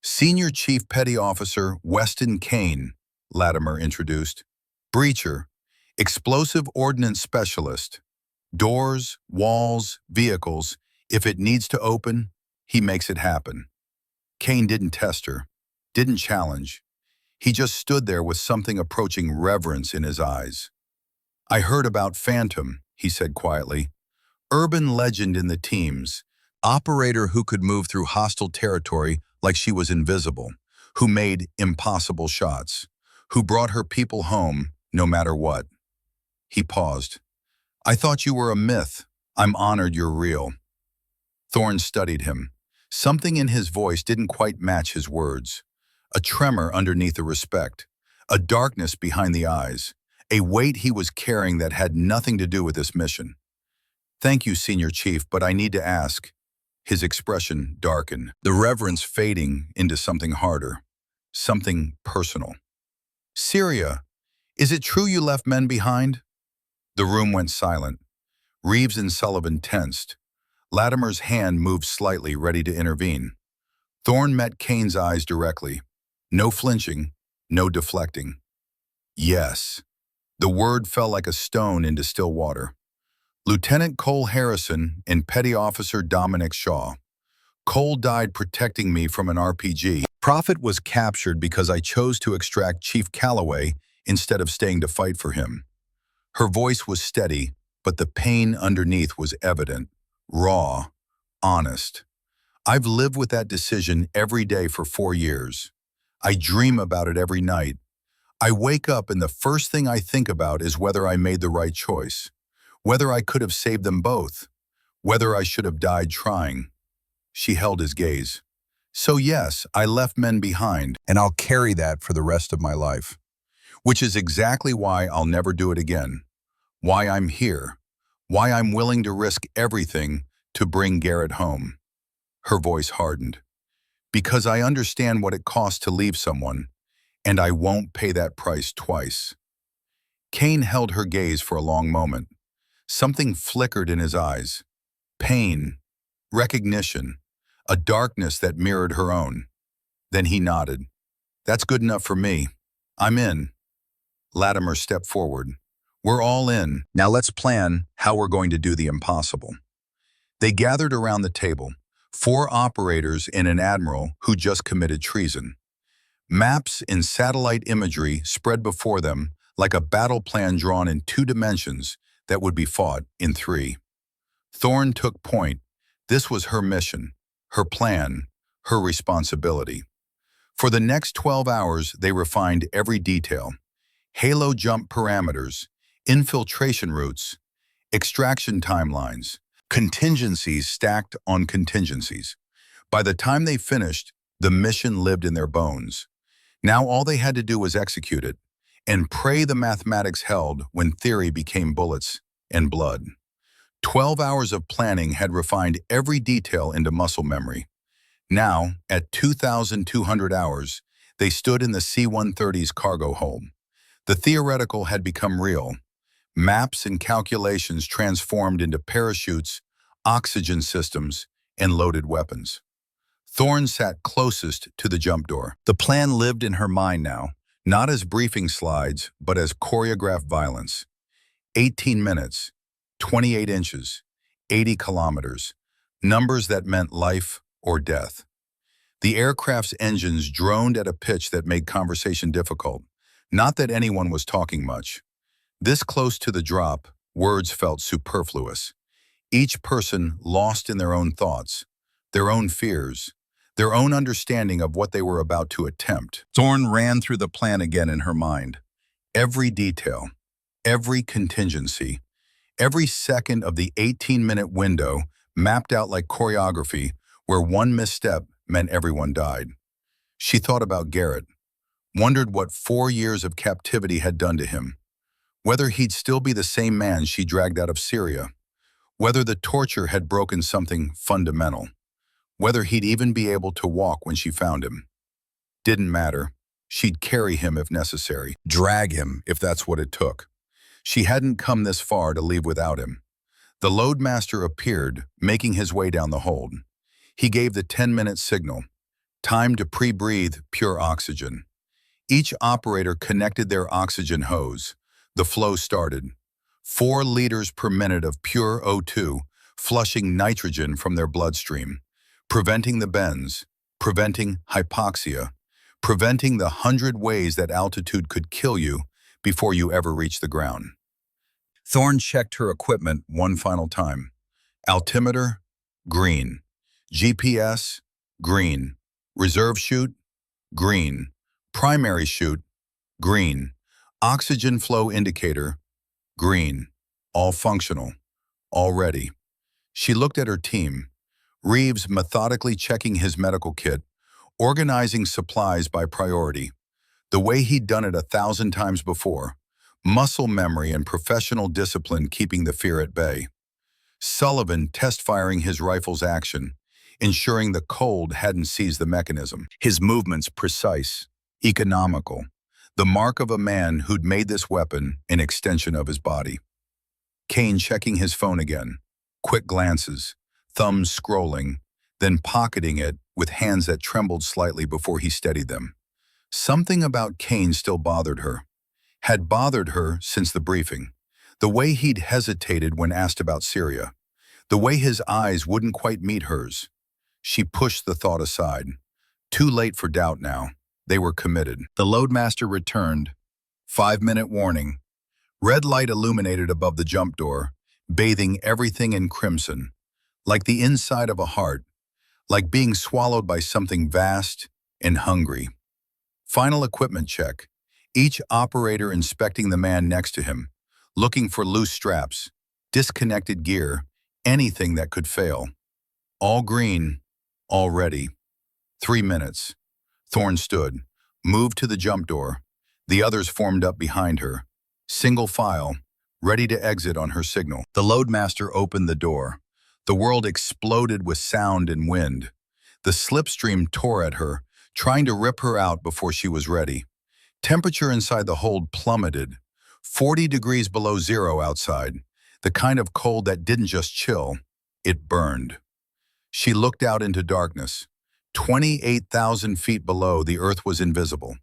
Senior Chief Petty Officer Weston Kane, Latimer introduced. Breacher, explosive ordnance specialist. Doors, walls, vehicles, if it needs to open, he makes it happen. Kane didn't test her, didn't challenge. He just stood there with something approaching reverence in his eyes. I heard about Phantom, he said quietly. Urban legend in the teams. Operator who could move through hostile territory like she was invisible, who made impossible shots, who brought her people home no matter what. He paused. I thought you were a myth. I'm honored you're real. Thorne studied him. Something in his voice didn't quite match his words. A tremor underneath the respect, a darkness behind the eyes, a weight he was carrying that had nothing to do with this mission. Thank you, Senior Chief, but I need to ask. His expression darkened, the reverence fading into something harder, something personal. Syria, is it true you left men behind? The room went silent. Reeves and Sullivan tensed. Latimer's hand moved slightly, ready to intervene. Thorne met Kane's eyes directly. No flinching, no deflecting. Yes. The word fell like a stone into still water. Lieutenant Cole Harrison and Petty Officer Dominic Shaw. Cole died protecting me from an RPG. Prophet was captured because I chose to extract Chief Calloway instead of staying to fight for him. Her voice was steady, but the pain underneath was evident, raw, honest. I've lived with that decision every day for 4 years. I dream about it every night. I wake up and the first thing I think about is whether I made the right choice, whether I could have saved them both, whether I should have died trying. She held his gaze. So yes, I left men behind, and I'll carry that for the rest of my life. Which is exactly why I'll never do it again. Why I'm here. Why I'm willing to risk everything to bring Garrett home. Her voice hardened. Because I understand what it costs to leave someone, and I won't pay that price twice. Kane held her gaze for a long moment. Something flickered in his eyes. Pain, recognition, a darkness that mirrored her own. Then he nodded. That's good enough for me. I'm in. Latimer stepped forward. We're all in. Now let's plan how we're going to do the impossible. They gathered around the table, 4 operators and an admiral who just committed treason. Maps and satellite imagery spread before them like a battle plan drawn in 2 dimensions that would be fought in 3. Thorne took point. This was her mission, her plan, her responsibility. For the next 12 hours, they refined every detail. Halo jump parameters, infiltration routes, extraction timelines, contingencies stacked on contingencies. By the time they finished, the mission lived in their bones. Now all they had to do was execute it, and pray the mathematics held when theory became bullets and blood. 12 hours of planning had refined every detail into muscle memory. Now, at 2,200 hours, they stood in the C-130's cargo hold. The theoretical had become real. Maps and calculations transformed into parachutes, oxygen systems, and loaded weapons. Thorne sat closest to the jump door. The plan lived in her mind now, not as briefing slides, but as choreographed violence. 18 minutes, 28 inches, 80 kilometers, numbers that meant life or death. The aircraft's engines droned at a pitch that made conversation difficult. Not that anyone was talking much. This close to the drop, words felt superfluous. Each person lost in their own thoughts, their own fears, their own understanding of what they were about to attempt. Thorne ran through the plan again in her mind. Every detail, every contingency, every second of the 18-minute window mapped out like choreography where one misstep meant everyone died. She thought about Garrett, wondered what 4 years of captivity had done to him, whether he'd still be the same man she dragged out of Syria, whether the torture had broken something fundamental, whether he'd even be able to walk when she found him. Didn't matter. She'd carry him if necessary, drag him if that's what it took. She hadn't come this far to leave without him. The loadmaster appeared, making his way down the hold. He gave the 10-minute signal, time to pre-breathe pure oxygen. Each operator connected their oxygen hose. The flow started. 4 liters per minute of pure O2, flushing nitrogen from their bloodstream, preventing the bends, preventing hypoxia, preventing the 100 ways that altitude could kill you before you ever reach the ground. Thorne checked her equipment one final time. Altimeter, green. GPS, green. Reserve chute, green. Primary chute, green. Oxygen flow indicator, green. All functional. All ready. She looked at her team. Reeves methodically checking his medical kit, organizing supplies by priority, the way he'd done it 1,000 times before, muscle memory and professional discipline keeping the fear at bay. Sullivan test-firing his rifle's action, ensuring the cold hadn't seized the mechanism. His movements precise, economical, the mark of a man who'd made this weapon an extension of his body. Kane checking his phone again, quick glances, thumbs scrolling, then pocketing it with hands that trembled slightly before he steadied them. Something about Kane still bothered her. Had bothered her since the briefing. The way he'd hesitated when asked about Syria. The way his eyes wouldn't quite meet hers. She pushed the thought aside. Too late for doubt now. They were committed. The loadmaster returned. 5-minute warning. Red light illuminated above the jump door, bathing everything in crimson. Like the inside of a heart. Like being swallowed by something vast and hungry. Final equipment check. Each operator inspecting the man next to him, looking for loose straps, disconnected gear, anything that could fail. All green, all ready. 3 minutes. Thorne stood, moved to the jump door. The others formed up behind her. Single file, ready to exit on her signal. The loadmaster opened the door. The world exploded with sound and wind. The slipstream tore at her, trying to rip her out before she was ready. Temperature inside the hold plummeted. 40 degrees below zero outside. The kind of cold that didn't just chill, it burned. She looked out into darkness. 28,000 feet below, the earth was invisible.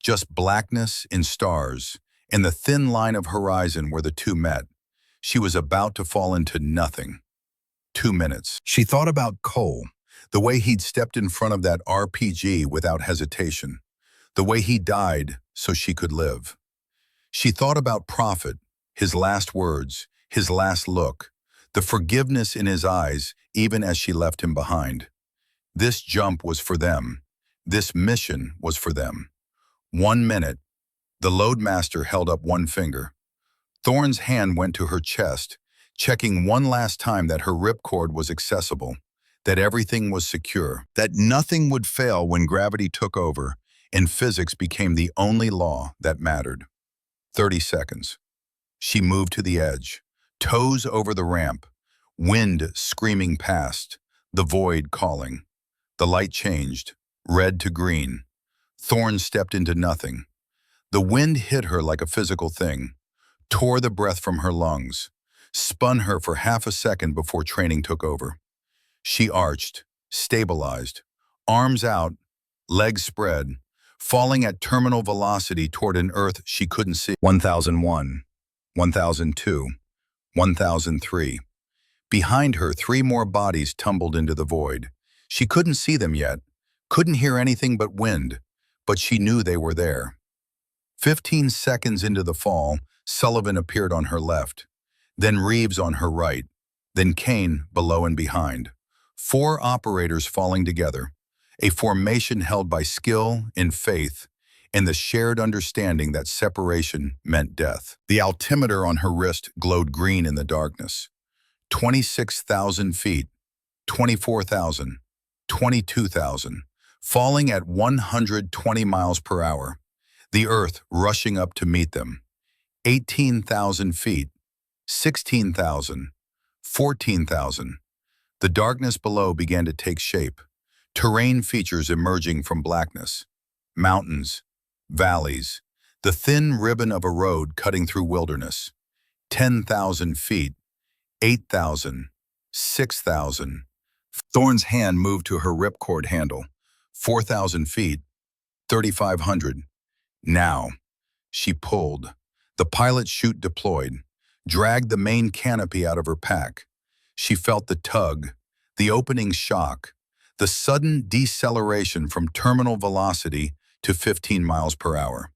Just blackness and stars, and the thin line of horizon where the two met. She was about to fall into nothing. 2 minutes. She thought about Cole, the way he'd stepped in front of that RPG without hesitation, the way he died so she could live. She thought about Prophet, his last words, his last look, the forgiveness in his eyes even as she left him behind. This jump was for them. This mission was for them. 1 minute. The loadmaster held up one finger. Thorne's hand went to her chest, checking one last time that her ripcord was accessible, that everything was secure, that nothing would fail when gravity took over and physics became the only law that mattered. 30 seconds. She moved to the edge, toes over the ramp, wind screaming past, the void calling. The light changed, red to green. Thorne stepped into nothing. The wind hit her like a physical thing, tore the breath from her lungs, spun her for half a second before training took over. She arched, stabilized, arms out, legs spread, falling at terminal velocity toward an earth she couldn't see. 1001, 1002, 1003. Behind her, 3 more bodies tumbled into the void. She couldn't see them yet, couldn't hear anything but wind, but she knew they were there. 15 seconds into the fall, Sullivan appeared on her left, then Reeves on her right, then Kane below and behind. 4 operators falling together, a formation held by skill and faith, and the shared understanding that separation meant death. The altimeter on her wrist glowed green in the darkness. 26,000 feet, 24,000. 22,000, falling at 120 miles per hour. The earth rushing up to meet them. 18,000 feet, 16,000, 14,000. The darkness below began to take shape. Terrain features emerging from blackness. Mountains, valleys, the thin ribbon of a road cutting through wilderness. 10,000 feet, 8,000, 6,000. Thorne's hand moved to her ripcord handle. 4,000 feet, 3,500. Now, she pulled. The pilot chute deployed, dragged the main canopy out of her pack. She felt the tug, the opening shock, the sudden deceleration from terminal velocity to 15 miles per hour.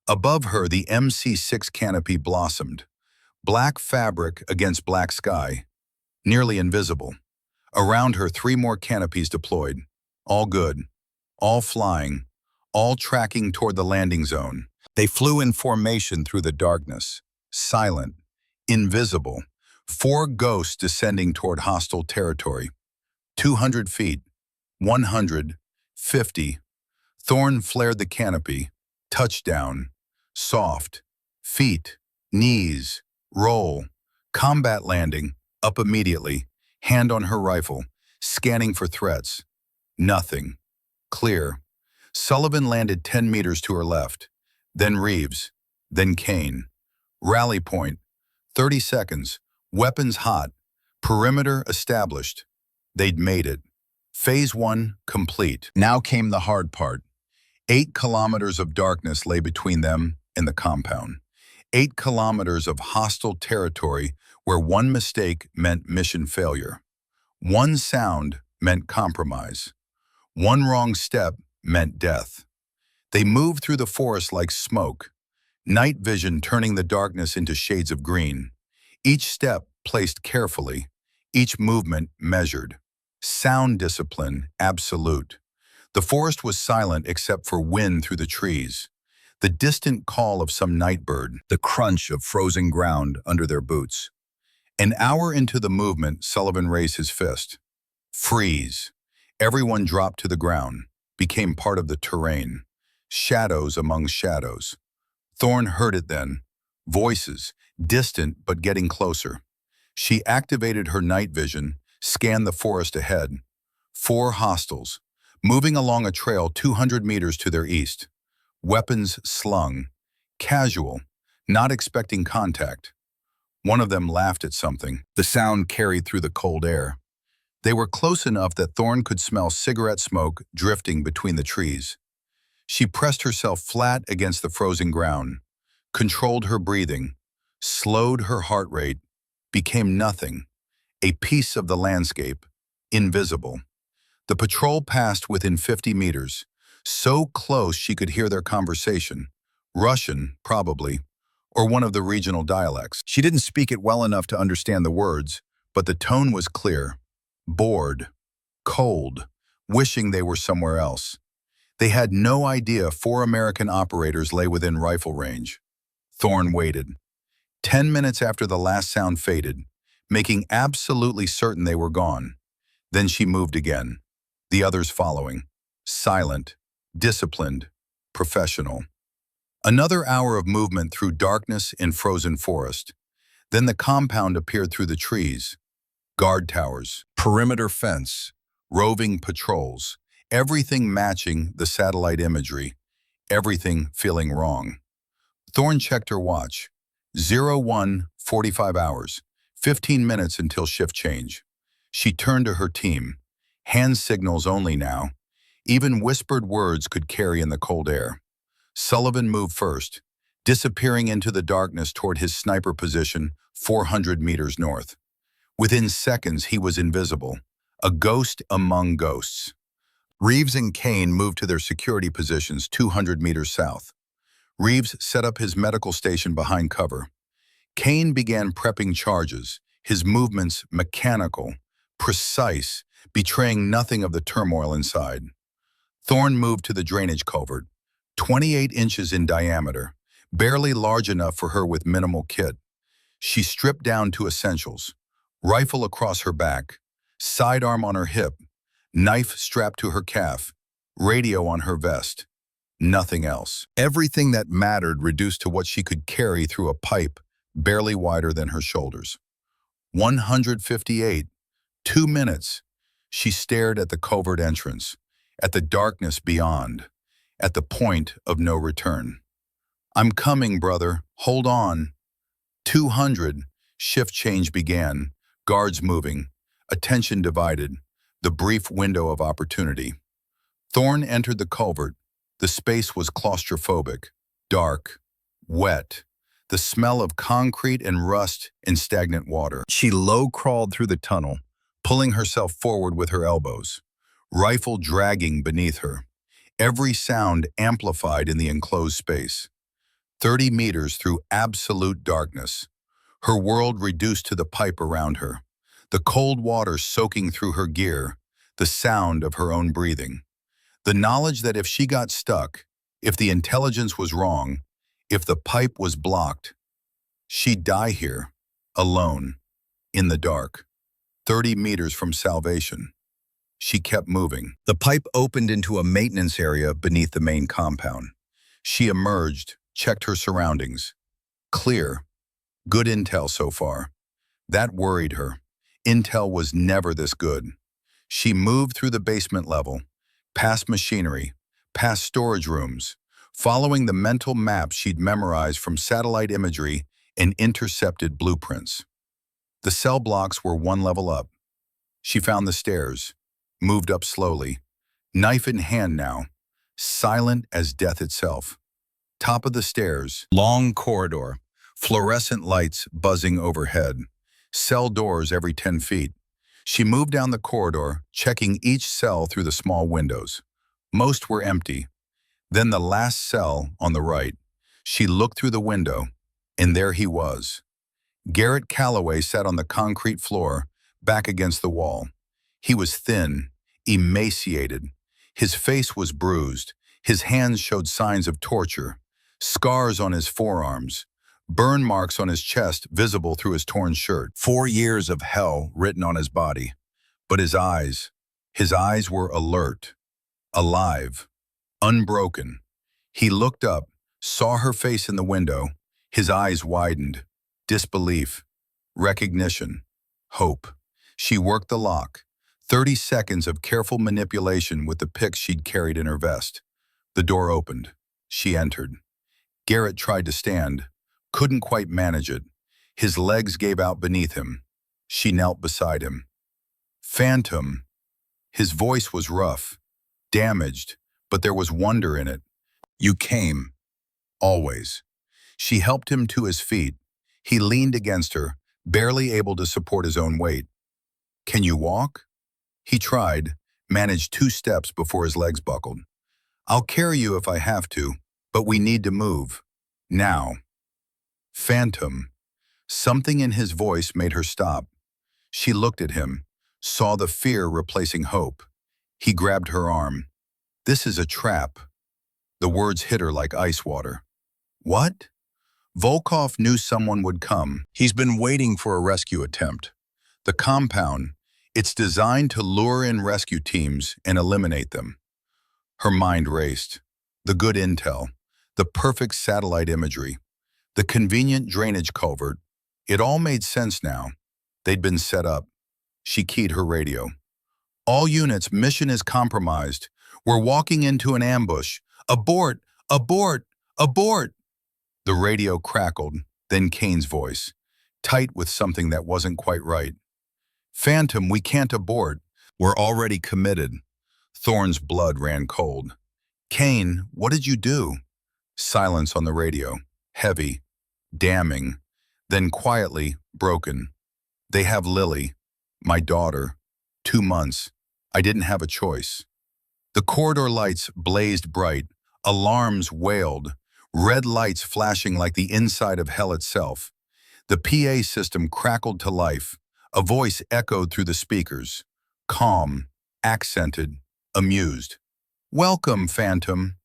Above her, the MC-6 canopy blossomed. Black fabric against black sky, nearly invisible. Around her, 3 more canopies deployed. All good, all flying, all tracking toward the landing zone. They flew in formation through the darkness, silent, invisible. 4 ghosts descending toward hostile territory. 200 feet, 100, 50. Thorne flared the canopy. Touchdown. Soft. Feet. Knees. Roll. Combat landing. Up immediately. Hand on her rifle. Scanning for threats. Nothing. Clear. Sullivan landed 10 meters to her left. Then Reeves. Then Kane. Rally point. 30 seconds. Weapons hot. Perimeter established. They'd made it. Phase 1 complete. Now came the hard part. 8 kilometers of darkness lay between them and the compound. 8 kilometers of hostile territory where one mistake meant mission failure. One sound meant compromise. One wrong step meant death. They moved through the forest like smoke, night vision turning the darkness into shades of green. Each step placed carefully, each movement measured. Sound discipline absolute. The forest was silent except for wind through the trees, the distant call of some night bird, the crunch of frozen ground under their boots. An hour into the movement, Sullivan raised his fist. Freeze. Everyone dropped to the ground, became part of the terrain. Shadows among shadows. Thorne heard it then. Voices, distant but getting closer. She activated her night vision, scanned the forest ahead. 4 hostiles, moving along a trail 200 meters to their east. Weapons slung. Casual, not expecting contact. One of them laughed at something. The sound carried through the cold air. They were close enough that Thorne could smell cigarette smoke drifting between the trees. She pressed herself flat against the frozen ground, controlled her breathing, slowed her heart rate, became nothing, a piece of the landscape, invisible. The patrol passed within 50 meters, so close she could hear their conversation, Russian, probably, or one of the regional dialects. She didn't speak it well enough to understand the words, but the tone was clear. Bored, cold, wishing they were somewhere else. They had no idea 4 American operators lay within rifle range. Thorne waited. 10 minutes after the last sound faded, making absolutely certain they were gone. Then she moved again, the others following, silent, disciplined, professional. Another hour of movement through darkness in frozen forest. Then the compound appeared through the trees. Guard towers, perimeter fence, roving patrols, everything matching the satellite imagery, everything feeling wrong. Thorne checked her watch. 01:45 hours, 15 minutes until shift change. She turned to her team. Hand signals only now. Even whispered words could carry in the cold air. Sullivan moved first, disappearing into the darkness toward his sniper position 400 meters north. Within seconds, he was invisible, a ghost among ghosts. Reeves and Kane moved to their security positions 200 meters south. Reeves set up his medical station behind cover. Kane began prepping charges, his movements mechanical, precise, betraying nothing of the turmoil inside. Thorne moved to the drainage culvert, 28 inches in diameter, barely large enough for her with minimal kit. She stripped down to essentials. Rifle across her back, sidearm on her hip, Knife strapped to her calf, radio on her vest. Nothing else. Everything that mattered reduced to what she could carry through a pipe barely wider than her shoulders. 158. 2 minutes. She stared at the covert entrance, at the darkness beyond, at the point of no return. I'm coming, brother. Hold on. 200. Shift change began, guards moving, attention divided, the brief window of opportunity. Thorne entered the culvert. The space was claustrophobic, dark, wet, the smell of concrete and rust in stagnant water. She low-crawled through the tunnel, pulling herself forward with her elbows, rifle dragging beneath her, every sound amplified in the enclosed space. 30 meters through absolute darkness, her world reduced to the pipe around her, the cold water soaking through her gear, the sound of her own breathing. The knowledge that if she got stuck, if the intelligence was wrong, if the pipe was blocked, she'd die here, alone, in the dark, 30 meters from salvation. She kept moving. The pipe opened into a maintenance area beneath the main compound. She emerged, checked her surroundings. Clear. Good intel so far. That worried her. Intel was never this good. She moved through the basement level, past machinery, past storage rooms, following the mental map she'd memorized from satellite imagery and intercepted blueprints. The cell blocks were one level up. She found the stairs, moved up slowly, knife in hand now, silent as death itself. Top of the stairs, long corridor, fluorescent lights buzzing overhead, cell doors every 10 feet. She moved down the corridor, checking each cell through the small windows. Most were empty. Then the last cell on the right. She looked through the window, and there he was. Garrett Calloway sat on the concrete floor, back against the wall. He was thin, emaciated. His face was bruised. His hands showed signs of torture, scars on his forearms, burn marks on his chest visible through his torn shirt. 4 years of hell written on his body. But his eyes were alert, alive, unbroken. He looked up, saw her face in the window. His eyes widened. Disbelief, recognition, hope. She worked the lock. 30 seconds of careful manipulation with the pick she'd carried in her vest. The door opened. She entered. Garrett tried to stand, couldn't quite manage it. His legs gave out beneath him. She knelt beside him. Phantom. His voice was rough, damaged, but there was wonder in it. You came. Always. She helped him to his feet. He leaned against her, barely able to support his own weight. Can you walk? He tried, managed 2 steps before his legs buckled. I'll carry you if I have to, but we need to move. Now. Phantom. Something in his voice made her stop. She looked at him, saw the fear replacing hope. He grabbed her arm. This is a trap. The words hit her like ice water. What? Volkov knew someone would come. He's been waiting for a rescue attempt. The compound, it's designed to lure in rescue teams and eliminate them. Her mind raced. The good intel, the perfect satellite imagery, the convenient drainage culvert. It all made sense now. They'd been set up. She keyed her radio. All units, mission is compromised. We're walking into an ambush. Abort! Abort! Abort! The radio crackled, then Kane's voice, tight with something that wasn't quite right. Phantom, we can't abort. We're already committed. Thorne's blood ran cold. Kane, what did you do? Silence on the radio, heavy, damning, then quietly broken. They have Lily, my daughter, 2 months. I didn't have a choice. The corridor lights blazed bright, alarms wailed, red lights flashing like the inside of hell itself. The PA system crackled to life. A voice echoed through the speakers, calm, accented, amused. Welcome, Phantom.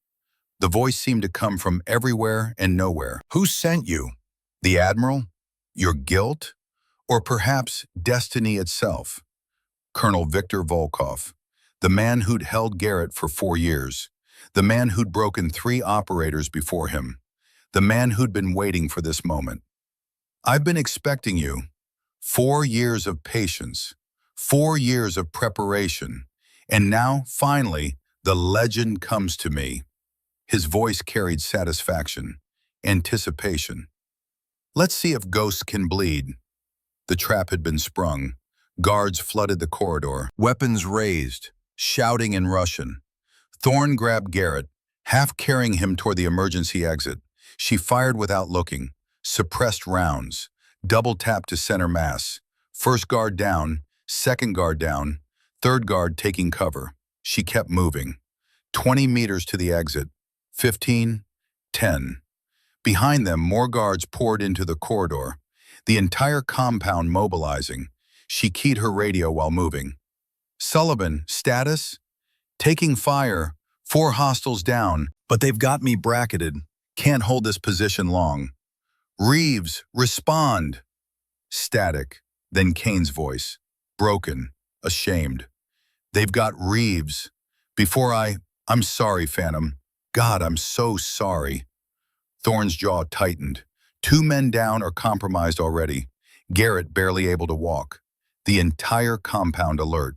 The voice seemed to come from everywhere and nowhere. Who sent you? The Admiral? Your guilt? Or perhaps destiny itself? Colonel Victor Volkov, The man who'd held Garrett for 4 years. The man who'd broken 3 operators before him. The man who'd been waiting for this moment. I've been expecting you. 4 years of patience. 4 years of preparation. And now, finally, the legend comes to me. His voice carried satisfaction, anticipation. Let's see if ghosts can bleed. The trap had been sprung. Guards flooded the corridor, weapons raised, shouting in Russian. Thorne grabbed Garrett, half carrying him toward the emergency exit. She fired without looking, suppressed rounds, double tap to center mass. First guard down, second guard down, third guard taking cover. She kept moving. 20 meters to the exit, 15, 10. Behind them, more guards poured into the corridor, the entire compound mobilizing. She keyed her radio while moving. Sullivan, status? Taking fire, 4 hostiles down, but they've got me bracketed. Can't hold this position long. Reeves, respond. Static, then Kane's voice, broken, ashamed. They've got Reeves. I'm sorry, Phantom. God, I'm so sorry. Thorne's jaw tightened. 2 men down or compromised already. Garrett barely able to walk. The entire compound alert.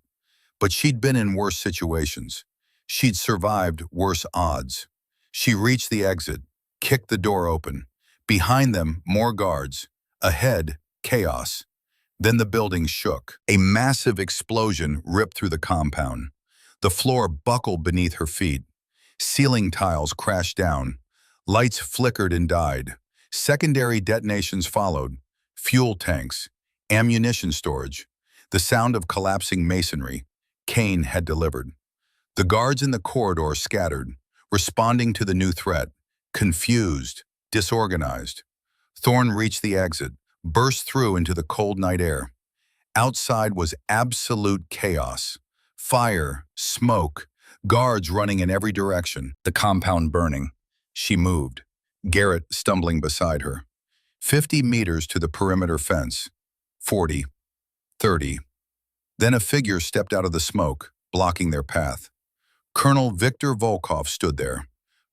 But she'd been in worse situations. She'd survived worse odds. She reached the exit, kicked the door open. Behind them, more guards. Ahead, chaos. Then the building shook. A massive explosion ripped through the compound. The floor buckled beneath her feet. Ceiling tiles crashed down. Lights flickered and died. Secondary detonations followed. Fuel tanks, ammunition storage. The sound of collapsing masonry. Kane had delivered. The guards in the corridor scattered, responding to the new threat. Confused, disorganized. Thorne reached the exit, burst through into the cold night air. Outside was absolute chaos. Fire, smoke, guards running in every direction, the compound burning. She moved, Garrett stumbling beside her. 50 meters to the perimeter fence. 40, 30. Then a figure stepped out of the smoke, blocking their path. Colonel Viktor Volkov stood there,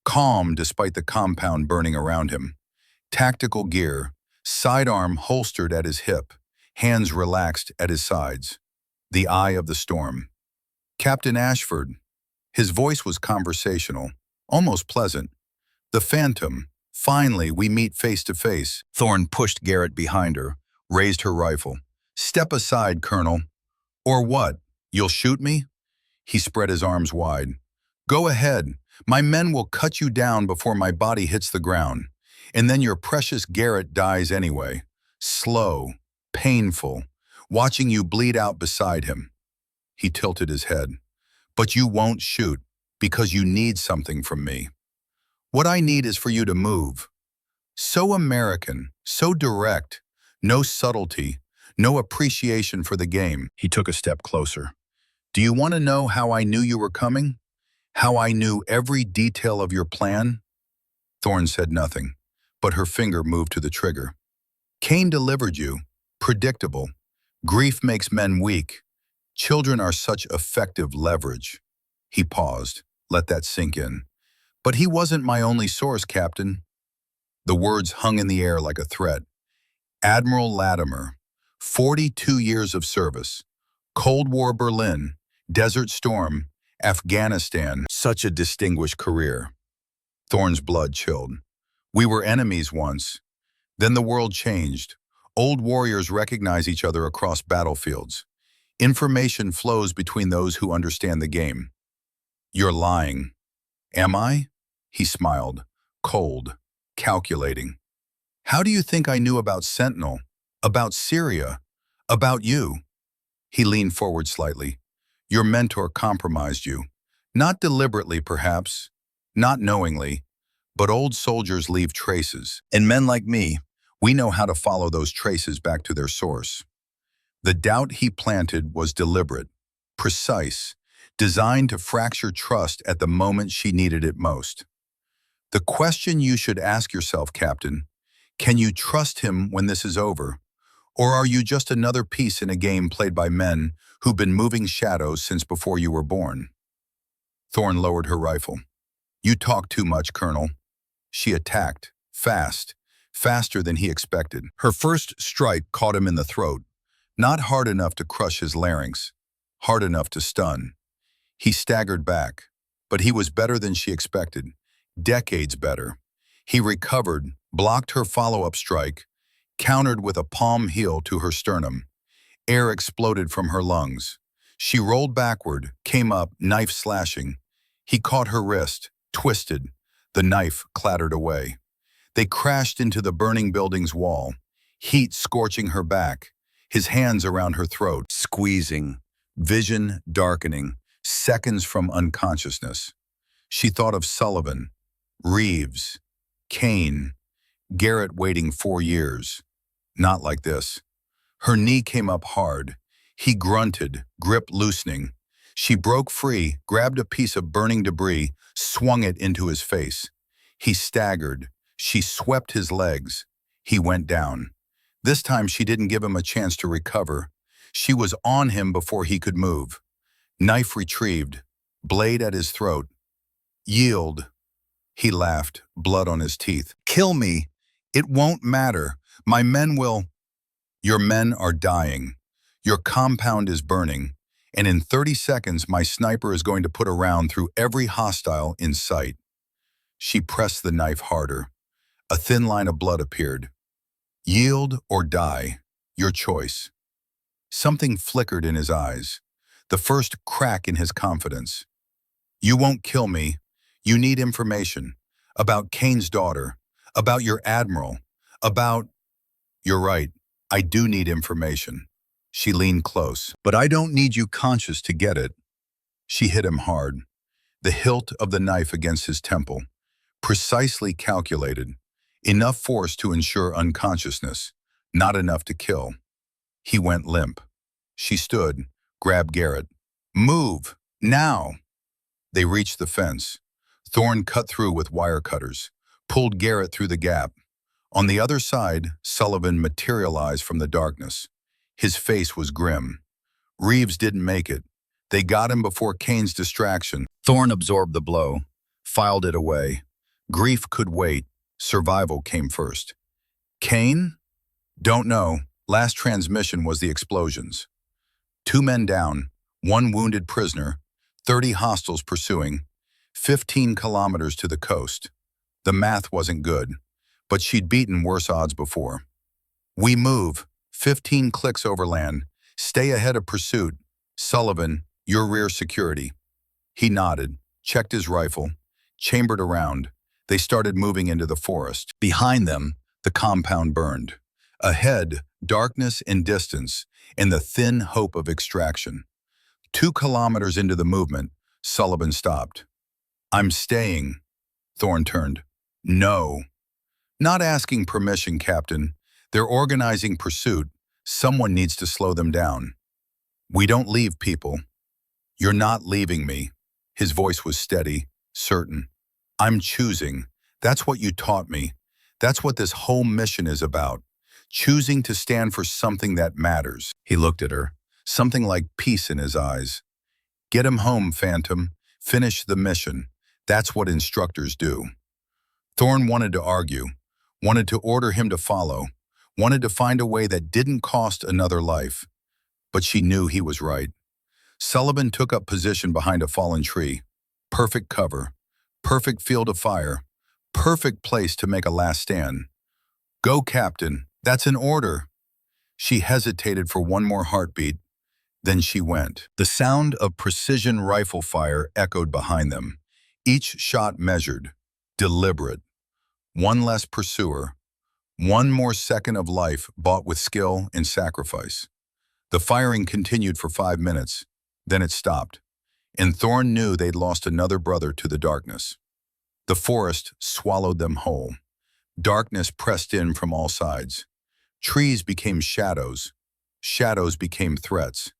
calm despite the compound burning around him. Tactical gear, sidearm holstered at his hip, hands relaxed at his sides. The eye of the storm. Captain Ashford. His voice was conversational, almost pleasant. The Phantom. Finally, we meet face to face. Thorne pushed Garrett behind her, raised her rifle. Step aside, Colonel. Or what? You'll shoot me? He spread his arms wide. Go ahead. My men will cut you down before my body hits the ground. And then your precious Garrett dies anyway. Slow, painful, watching you bleed out beside him. He tilted his head. But you won't shoot, because you need something from me. What I need is for you to move. So American, so direct, no subtlety, no appreciation for the game. He took a step closer. Do you want to know how I knew you were coming? How I knew every detail of your plan? Thorne said nothing, but her finger moved to the trigger. Kane delivered you. Predictable. Grief makes men weak. Children are such effective leverage. He paused. Let that sink in. But he wasn't my only source, Captain. The words hung in the air like a threat. Admiral Latimer, 42 years of service. Cold War Berlin, Desert Storm, Afghanistan. Such a distinguished career. Thorne's blood chilled. We were enemies once. Then the world changed. Old warriors recognize each other across battlefields. Information flows between those who understand the game. You're lying. Am I? He smiled, cold, calculating. How do you think I knew about Sentinel, about Syria, about you? He leaned forward slightly. Your mentor compromised you. Not deliberately, perhaps, not knowingly, but old soldiers leave traces. And men like me, we know how to follow those traces back to their source. The doubt he planted was deliberate, precise, designed to fracture trust at the moment she needed it most. The question you should ask yourself, Captain, can you trust him when this is over? Or are you just another piece in a game played by men who've been moving shadows since before you were born? Thorne lowered her rifle. You talk too much, Colonel. She attacked, fast, faster than he expected. Her first strike caught him in the throat, not hard enough to crush his larynx, hard enough to stun. He staggered back, but he was better than she expected, decades better. He recovered, blocked her follow-up strike, countered with a palm heel to her sternum. Air exploded from her lungs. She rolled backward, came up, knife slashing. He caught her wrist, twisted. The knife clattered away. They crashed into the burning building's wall, heat scorching her back, his hands around her throat, squeezing, vision darkening, seconds from unconsciousness. She thought of Sullivan, Reeves, Kane, Garrett waiting 4 years. Not like this. Her knee came up hard. He grunted, grip loosening. She broke free, grabbed a piece of burning debris, swung it into his face. He staggered. She swept his legs. He went down. This time she didn't give him a chance to recover. She was on him before he could move. Knife retrieved, blade at his throat. Yield. He laughed, blood on his teeth. Kill me. It won't matter. My men will. Your men are dying. Your compound is burning. And in 30 seconds, my sniper is going to put a round through every hostile in sight. She pressed the knife harder. A thin line of blood appeared. Yield or die, your choice. Something flickered in his eyes, the first crack in his confidence. You won't kill me. You need information. About Kane's daughter. About your admiral. About... You're right. I do need information. She leaned close. But I don't need you conscious to get it. She hit him hard. The hilt of the knife against his temple. Precisely calculated. Enough force to ensure unconsciousness. Not enough to kill. He went limp. She stood, grabbed Garrett. Move! Now! They reached the fence. Thorne cut through with wire cutters, pulled Garrett through the gap. On the other side, Sullivan materialized from the darkness. His face was grim. Reeves didn't make it. They got him before Kane's distraction. Thorne absorbed the blow, filed it away. Grief could wait. Survival came first. Kane? Don't know. Last transmission was the explosions. 2 men down, 1 wounded prisoner, 30 hostiles pursuing, 15 kilometers to the coast. The math wasn't good, but she'd beaten worse odds before. We move. 15 clicks overland. Stay ahead of pursuit. Sullivan, your rear security. He nodded, checked his rifle, chambered around. They started moving into the forest. Behind them, the compound burned. Ahead, darkness and distance, and the thin hope of extraction. 2 kilometers into the movement, Sullivan stopped. I'm staying. Thorne turned. No. Not asking permission, Captain. They're organizing pursuit. Someone needs to slow them down. We don't leave people. You're not leaving me. His voice was steady, certain. I'm choosing. That's what you taught me. That's what this whole mission is about. Choosing to stand for something that matters. He looked at her, something like peace in his eyes. Get him home, Phantom. Finish the mission. That's what instructors do. Thorne wanted to argue, wanted to order him to follow, wanted to find a way that didn't cost another life. But she knew he was right. Sullivan took up position behind a fallen tree. Perfect cover, perfect field of fire, perfect place to make a last stand. Go, Captain. That's an order. She hesitated for one more heartbeat. Then she went. The sound of precision rifle fire echoed behind them. Each shot measured, deliberate. One less pursuer. One more second of life bought with skill and sacrifice. The firing continued for 5 minutes. Then it stopped. And Thorne knew they'd lost another brother to the darkness. The forest swallowed them whole. Darkness pressed in from all sides. Trees became shadows. Shadows became threats.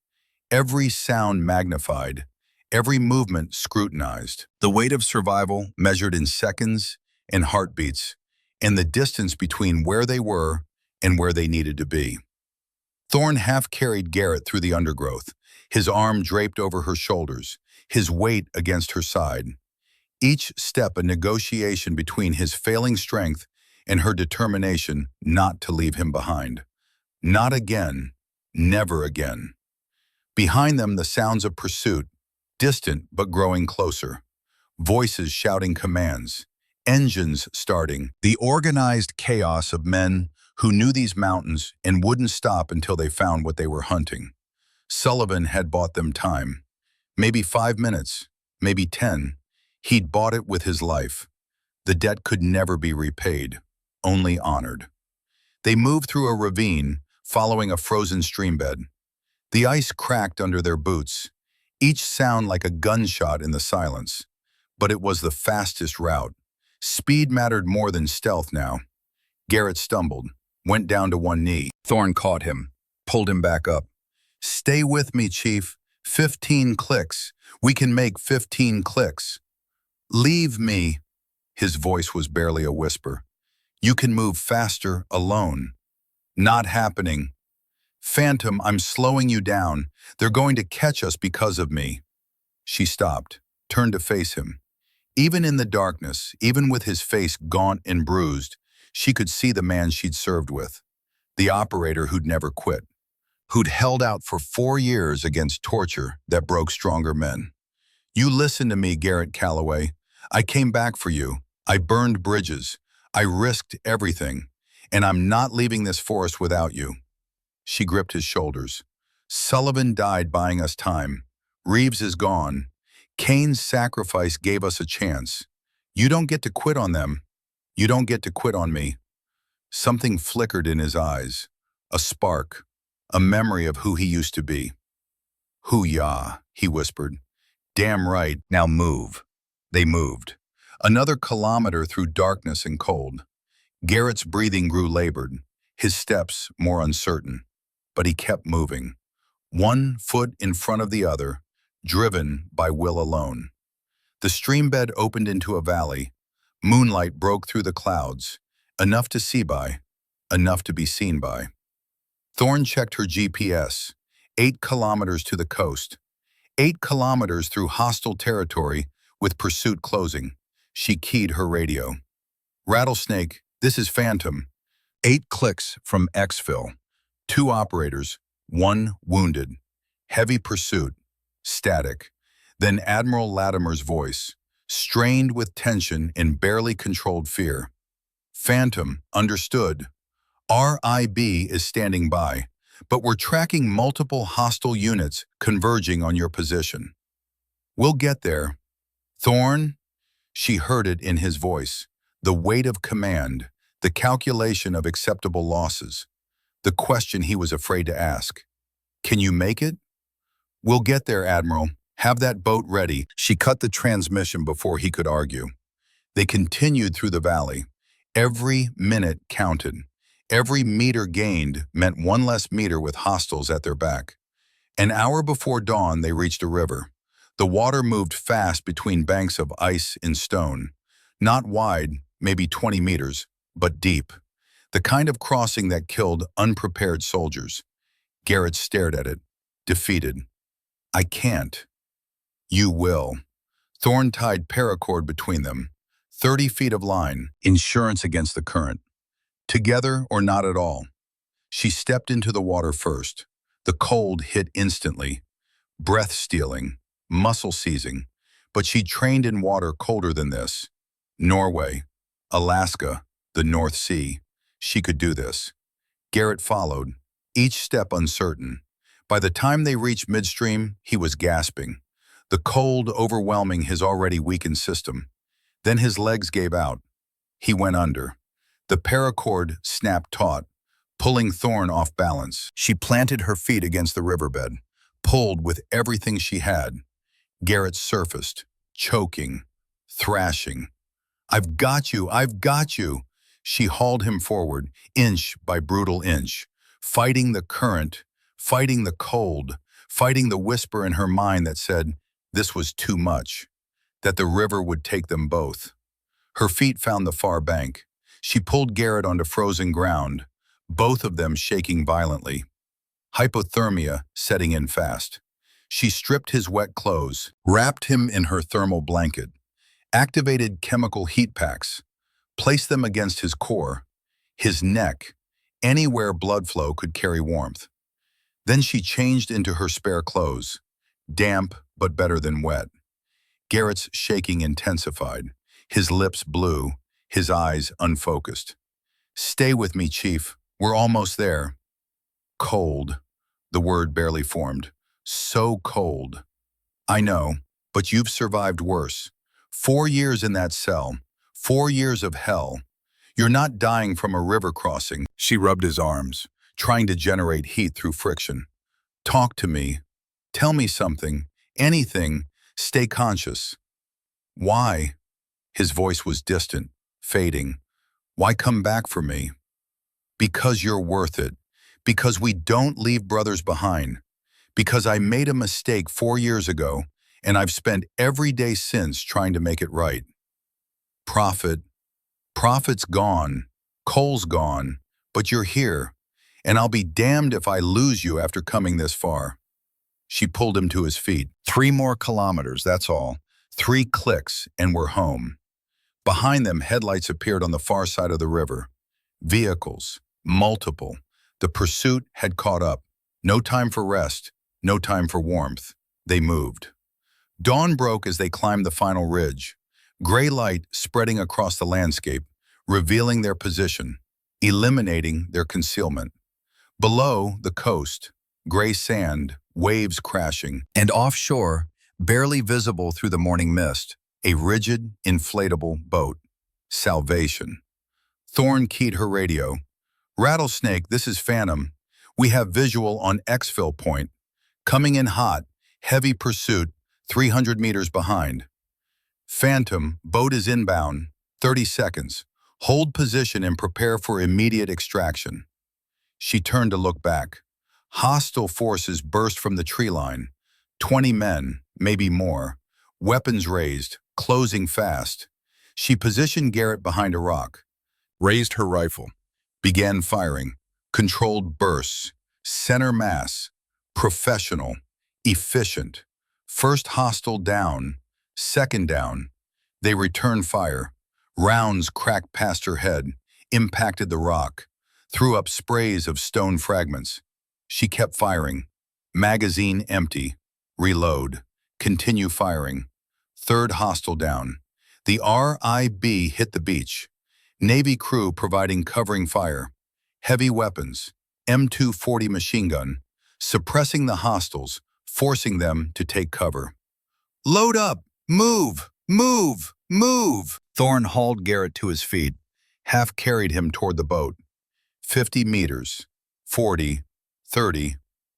Every sound magnified. Every movement scrutinized. The weight of survival measured in seconds and heartbeats, and the distance between where they were and where they needed to be. Thorn half-carried Garrett through the undergrowth, his arm draped over her shoulders, his weight against her side. Each step a negotiation between his failing strength and her determination not to leave him behind. Not again, never again. Behind them, the sounds of pursuit, distant but growing closer. Voices shouting commands, engines starting, the organized chaos of men who knew these mountains and wouldn't stop until they found what they were hunting. Sullivan had bought them time. Maybe 5 minutes, maybe 10. He'd bought it with his life. The debt could never be repaid, only honored. They moved through a ravine, following a frozen streambed. The ice cracked under their boots, each sound like a gunshot in the silence. But it was the fastest route. Speed mattered more than stealth now. Garrett stumbled, went down to one knee. Thorn caught him, pulled him back up. "Stay with me, Chief. 15 clicks. We can make 15 clicks." "Leave me." His voice was barely a whisper. "You can move faster alone." "Not happening." "Phantom, I'm slowing you down. They're going to catch us because of me." She stopped, turned to face him. Even in the darkness, even with his face gaunt and bruised, she could see the man she'd served with. The operator who'd never quit, who'd held out for 4 years against torture that broke stronger men. "You listen to me, Garrett Calloway. I came back for you. I burned bridges. I risked everything. And I'm not leaving this forest without you." She gripped his shoulders. "Sullivan died buying us time. Reeves is gone. Kane's sacrifice gave us a chance. You don't get to quit on them. You don't get to quit on me." Something flickered in his eyes. A spark. A memory of who he used to be. "Hoo-yah," he whispered. "Damn right, now move." They moved. Another kilometer through darkness and cold. Garrett's breathing grew labored, his steps more uncertain. But he kept moving. One foot in front of the other, driven by will alone. The streambed opened into a valley. Moonlight broke through the clouds, enough to see by, enough to be seen by. Thorn checked her GPS. 8 kilometers to the coast. 8 kilometers through hostile territory with pursuit closing. She keyed her radio. "Rattlesnake, this is Phantom." 8 clicks from exfil. 2 operators, 1 wounded. Heavy pursuit. Static. Then Admiral Latimer's voice, strained with tension and barely controlled fear. "Phantom, understood. RIB is standing by, but we're tracking multiple hostile units converging on your position." "We'll get there." "Thorn?" She heard it in his voice, the weight of command, the calculation of acceptable losses, the question he was afraid to ask. "Can you make it?" "We'll get there, Admiral. Have that boat ready." She cut the transmission before he could argue. They continued through the valley. Every minute counted. Every meter gained meant 1 less meter with hostiles at their back. An hour before dawn, they reached a river. The water moved fast between banks of ice and stone. Not wide, maybe 20 meters, but deep. The kind of crossing that killed unprepared soldiers. Garrett stared at it, defeated. "I can't." "You will." Thorn tied paracord between them. 30 feet of line, insurance against the current. Together or not at all. She stepped into the water first. The cold hit instantly. Breath-stealing, muscle-seizing. But she trained in water colder than this. Norway, Alaska, the North Sea. She could do this. Garrett followed, each step uncertain. By the time they reached midstream, he was gasping, the cold overwhelming his already weakened system. Then his legs gave out. He went under. The paracord snapped taut, pulling Thorn off balance. She planted her feet against the riverbed, pulled with everything she had. Garrett surfaced, choking, thrashing. "I've got you, I've got you." She hauled him forward, inch by brutal inch, fighting the current, fighting the cold, fighting the whisper in her mind that said this was too much, that the river would take them both. Her feet found the far bank. She pulled Garrett onto frozen ground, both of them shaking violently. hypothermia setting in fast. She stripped his wet clothes, wrapped him in her thermal blanket, activated chemical heat packs, placed them against his core, his neck, anywhere blood flow could carry warmth. Then she changed into her spare clothes, damp but better than wet. Garrett's shaking intensified, his lips blue, his eyes unfocused. "Stay with me, Chief. We're almost there." Cold. The word barely formed. So cold. "I know, but you've survived worse. 4 years in that cell. 4 years of hell. You're not dying from a river crossing." She rubbed his arms, trying to generate heat through friction. "Talk to me. Tell me something. Anything. Stay conscious." "Why?" His voice was distant, fading. "Why come back for me?" "Because you're worth it. Because we don't leave brothers behind. Because I made a mistake 4 years ago, and I've spent every day since trying to make it right." "Prophet. Prophet's gone. Cole's gone. But you're here. And I'll be damned if I lose you after coming this far." She pulled him to his feet. 3 more kilometers, that's all. 3 clicks, and we're home. Behind them, headlights appeared on the far side of the river. Vehicles. Multiple. The pursuit had caught up. No time for rest. No time for warmth. They moved. Dawn broke as they climbed the final ridge. Gray light spreading across the landscape, revealing their position, eliminating their concealment. Below, the coast, gray sand, waves crashing, and offshore, barely visible through the morning mist, a rigid, inflatable boat. Salvation. Thorne keyed her radio. "Rattlesnake, this is Phantom. We have visual on exfil point. Coming in hot, heavy pursuit, 300 meters behind." "Phantom, boat is inbound. 30 seconds. Hold position and prepare for immediate extraction." She turned to look back. Hostile forces burst from the tree line. 20 men, maybe more. Weapons raised, closing fast. She positioned Garrett behind a rock. Raised her rifle. Began firing. Controlled bursts. Center mass. Professional. Efficient. First hostile down. Second down. They returned fire. Rounds cracked past her head, impacted the rock, threw up sprays of stone fragments. She kept firing. Magazine empty. Reload. Continue firing. Third hostile down. The RIB hit the beach. Navy crew providing covering fire. Heavy weapons. M240 machine gun. Suppressing the hostiles, forcing them to take cover. "Load up! Move! Move! Move!" Thorne hauled Garrett to his feet, half carried him toward the boat. 50 meters. 40. 30.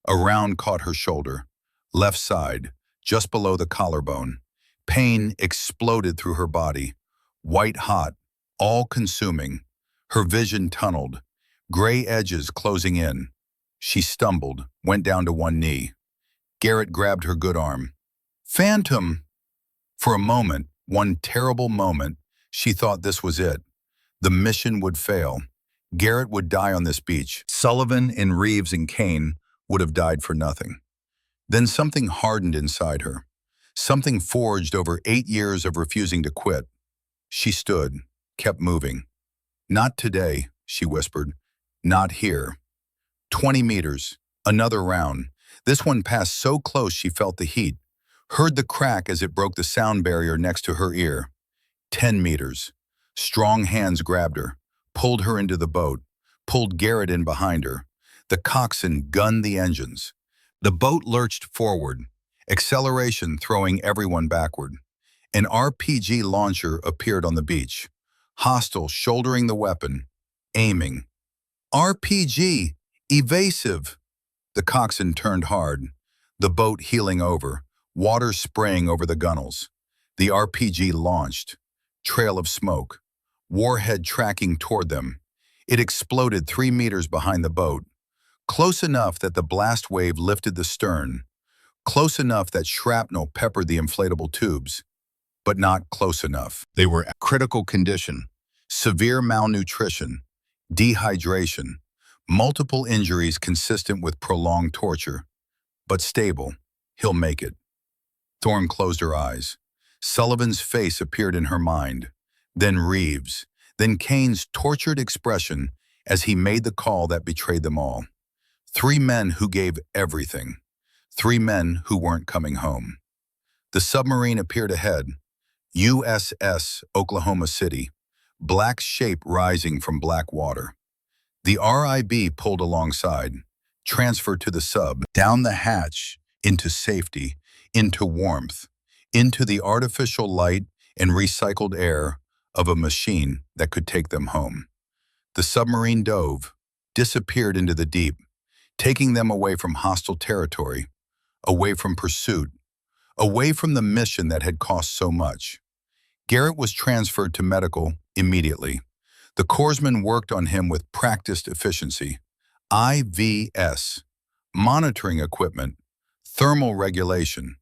A round caught her shoulder. Left side, just below the collarbone. Pain exploded through her body. White hot, all-consuming. Her vision tunneled. Gray edges closing in. She stumbled, went down to one knee. Garrett grabbed her good arm. "Phantom!" For a moment, one terrible moment, she thought this was it. The mission would fail. Garrett would die on this beach. Sullivan and Reeves and Kane would have died for nothing. Then something hardened inside her. Something forged over 8 years of refusing to quit. She stood, kept moving. "Not today," she whispered. "Not here." 20 meters, another round. This one passed so close she felt the heat. Heard the crack as it broke the sound barrier next to her ear. 10 meters. Strong hands grabbed her, pulled her into the boat, pulled Garrett in behind her. The coxswain gunned the engines. The boat lurched forward, acceleration throwing everyone backward. An RPG launcher appeared on the beach. Hostile shouldering the weapon, aiming. "RPG! Evasive!" The coxswain turned hard. The boat heeling over, water spraying over the gunnels. The RPG launched. Trail of smoke. Warhead tracking toward them. It exploded 3 meters behind the boat. Close enough that the blast wave lifted the stern. Close enough that shrapnel peppered the inflatable tubes. But not close enough. They were at critical condition. Severe malnutrition. Dehydration. Multiple injuries consistent with prolonged torture, but stable. He'll make it. Thorne closed her eyes. Sullivan's face appeared in her mind. Then Reeves. Then Kane's tortured expression as he made the call that betrayed them all. 3 men who gave everything. 3 men who weren't coming home. The submarine appeared ahead. USS Oklahoma City. Black shape rising from black water. The RIB pulled alongside, transferred to the sub, down the hatch, into safety, into warmth, into the artificial light and recycled air of a machine that could take them home. The submarine dove, disappeared into the deep, taking them away from hostile territory, away from pursuit, away from the mission that had cost so much. Garrett was transferred to medical immediately. The corpsman worked on him with practiced efficiency. IVS, monitoring equipment, thermal regulation.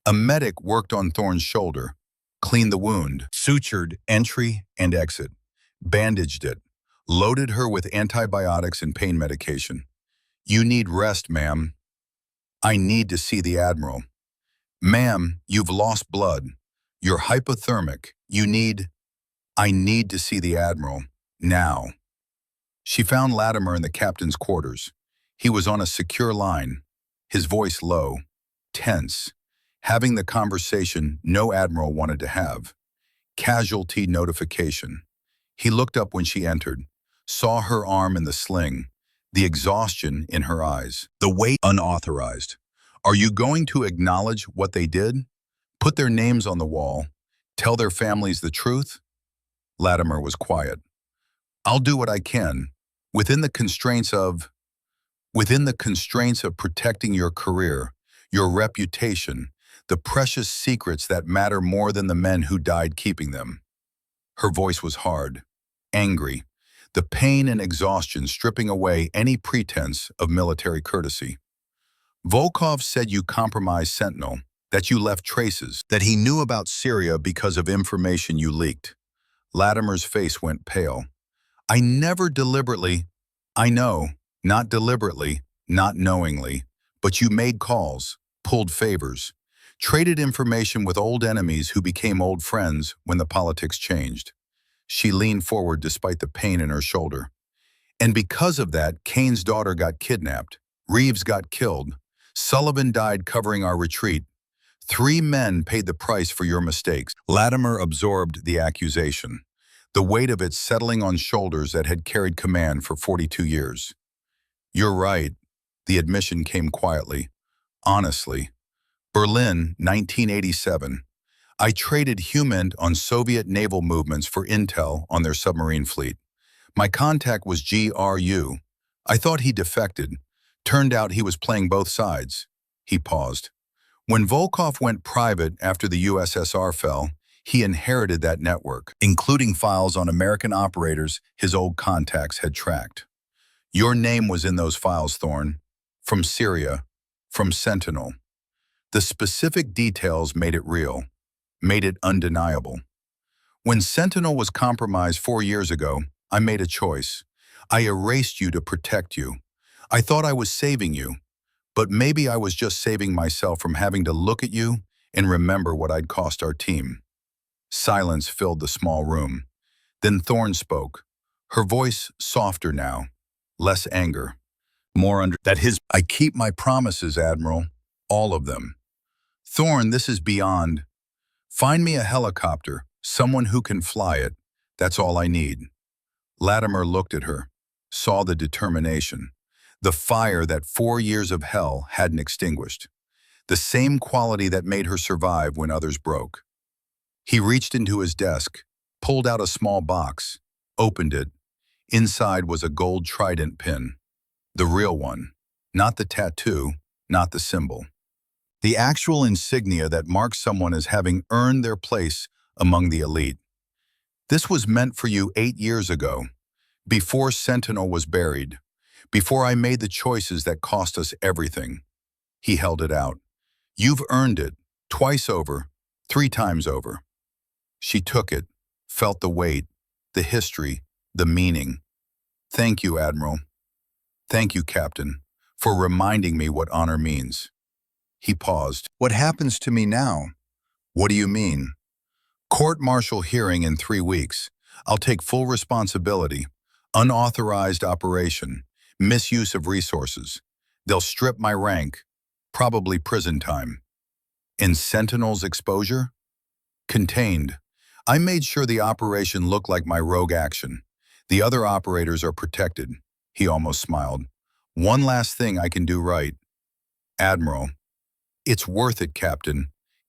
A medic worked on Thorne's shoulder, cleaned the wound, sutured entry and exit, bandaged it, loaded her with antibiotics and pain medication. You need rest, ma'am. I need to see the Admiral. Ma'am, you've lost blood. You're hypothermic. I need to see the Admiral. Now. She found Latimer in the captain's quarters. He was on a secure line, his voice low, tense, having the conversation no admiral wanted to have. Casualty notification. He looked up when she entered, saw her arm in the sling, the exhaustion in her eyes. The weight unauthorized. Are you going to acknowledge what they did? Put their names on the wall? Tell their families the truth? Latimer was quiet. I'll do what I can, within the constraints of protecting your career, your reputation, the precious secrets that matter more than the men who died keeping them. Her voice was hard, angry, the pain and exhaustion stripping away any pretense of military courtesy. Volkov said you compromised Sentinel, that you left traces, that he knew about Syria because of information you leaked. Latimer's face went pale. I never deliberately, I know, not deliberately, not knowingly, but you made calls, pulled favors, traded information with old enemies who became old friends when the politics changed. She leaned forward despite the pain in her shoulder. And because of that, Kane's daughter got kidnapped. Reeves got killed. Sullivan died covering our retreat. 3 men paid the price for your mistakes. Latimer absorbed the accusation, the weight of it settling on shoulders that had carried command for 42 years. You're right. The admission came quietly, honestly. Berlin, 1987. I traded HUMINT on Soviet naval movements for intel on their submarine fleet. My contact was GRU. I thought he defected. Turned out he was playing both sides. He paused. When Volkov went private after the USSR fell, he inherited that network, including files on American operators his old contacts had tracked. Your name was in those files, Thorne. From Syria, from Sentinel. The specific details made it real, made it undeniable. When Sentinel was compromised 4 years ago, I made a choice. I erased you to protect you. I thought I was saving you, but maybe I was just saving myself from having to look at you and remember what I'd cost our team. Silence filled the small room. Then Thorne spoke, her voice softer now, less anger, more I keep my promises, Admiral, all of them. Thorne, this is beyond. Find me a helicopter, someone who can fly it. That's all I need. Latimer looked at her, saw the determination, the fire that 4 years of hell hadn't extinguished, the same quality that made her survive when others broke. He reached into his desk, pulled out a small box, opened it. Inside was a gold trident pin. The real one, not the tattoo, not the symbol. The actual insignia that marks someone as having earned their place among the elite. This was meant for you 8 years ago, before Sentinel was buried, before I made the choices that cost us everything. He held it out. You've earned it, twice over, 3 times over. She took it, felt the weight, the history, the meaning. Thank you, Admiral. Thank you, Captain, for reminding me what honor means. He paused. What happens to me now? What do you mean? Court-martial hearing in 3 weeks. I'll take full responsibility. Unauthorized operation. Misuse of resources. They'll strip my rank. Probably prison time. And Sentinel's exposure? Contained. I made sure the operation looked like my rogue action. The other operators are protected. He almost smiled. One last thing I can do right. Admiral. It's worth it, Captain.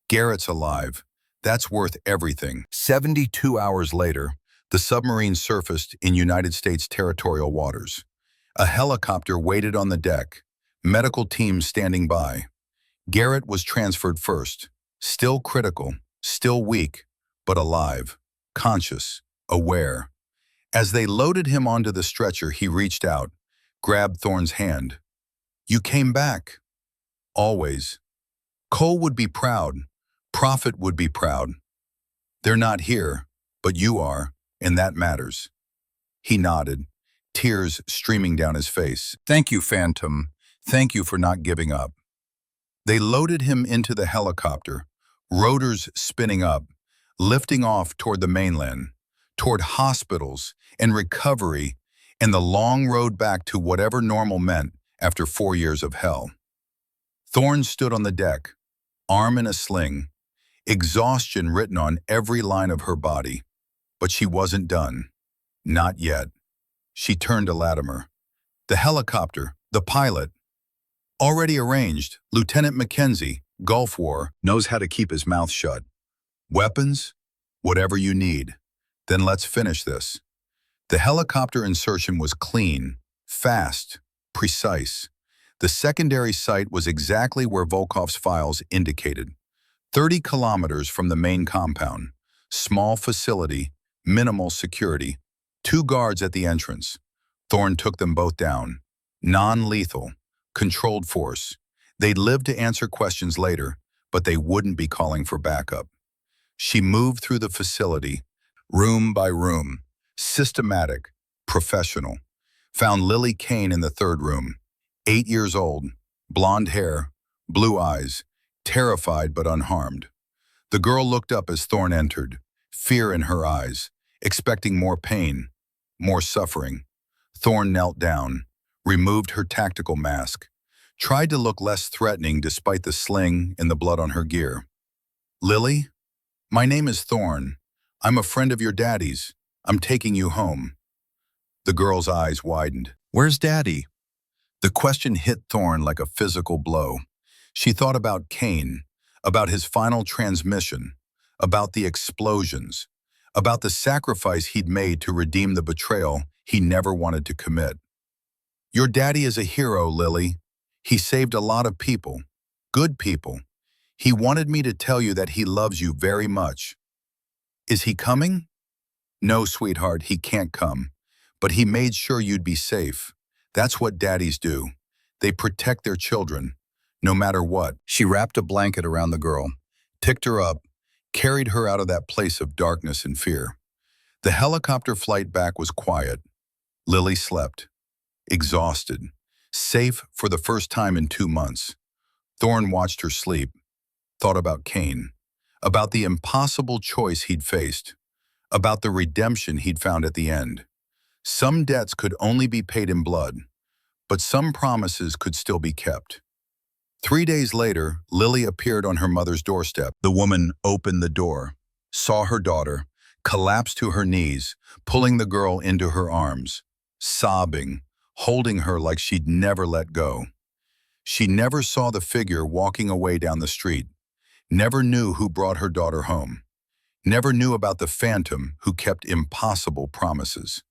Garrett's alive. That's worth everything. 72 hours later, the submarine surfaced in United States territorial waters. A helicopter waited on the deck, medical teams standing by. Garrett was transferred first, still critical, still weak, but alive, conscious, aware. As they loaded him onto the stretcher, he reached out, grabbed Thorne's hand. You came back. Always. Cole would be proud. Prophet would be proud. They're not here, but you are, and that matters. He nodded, tears streaming down his face. Thank you, Phantom. Thank you for not giving up. They loaded him into the helicopter, rotors spinning up, lifting off toward the mainland, toward hospitals and recovery and the long road back to whatever normal meant after 4 years of hell. Thorne stood on the deck, arm in a sling, exhaustion written on every line of her body. But she wasn't done. Not yet. She turned to Latimer. The helicopter, the pilot. Already arranged, Lieutenant Mackenzie, Gulf War, knows how to keep his mouth shut. Weapons? Whatever you need. Then let's finish this. The helicopter insertion was clean, fast, precise. The secondary site was exactly where Volkov's files indicated. 30 kilometers from the main compound. Small facility, minimal security. 2 guards at the entrance. Thorne took them both down. Non-lethal, controlled force. They'd live to answer questions later, but they wouldn't be calling for backup. She moved through the facility, room by room, systematic, professional. Found Lily Kane in the 3rd room, 8 years old, blonde hair, blue eyes, terrified but unharmed. The girl looked up as Thorne entered, fear in her eyes, expecting more pain, more suffering. Thorne knelt down, removed her tactical mask, tried to look less threatening despite the sling and the blood on her gear. Lily? My name is Thorne. I'm a friend of your daddy's. I'm taking you home. The girl's eyes widened. Where's Daddy? The question hit Thorne like a physical blow. She thought about Kane, about his final transmission, about the explosions, about the sacrifice he'd made to redeem the betrayal he never wanted to commit. Your daddy is a hero, Lily. He saved a lot of people, good people. He wanted me to tell you that he loves you very much. Is he coming? No, sweetheart, he can't come. But he made sure you'd be safe. That's what daddies do. They protect their children, no matter what. She wrapped a blanket around the girl, picked her up, carried her out of that place of darkness and fear. The helicopter flight back was quiet. Lily slept, exhausted, safe for the first time in 2 months. Thorne watched her sleep, thought about Kane, about the impossible choice he'd faced, about the redemption he'd found at the end. Some debts could only be paid in blood, but some promises could still be kept. 3 days later, Lily appeared on her mother's doorstep. The woman opened the door, saw her daughter, collapsed to her knees, pulling the girl into her arms, sobbing, holding her like she'd never let go. She never saw the figure walking away down the street, never knew who brought her daughter home, never knew about the phantom who kept impossible promises.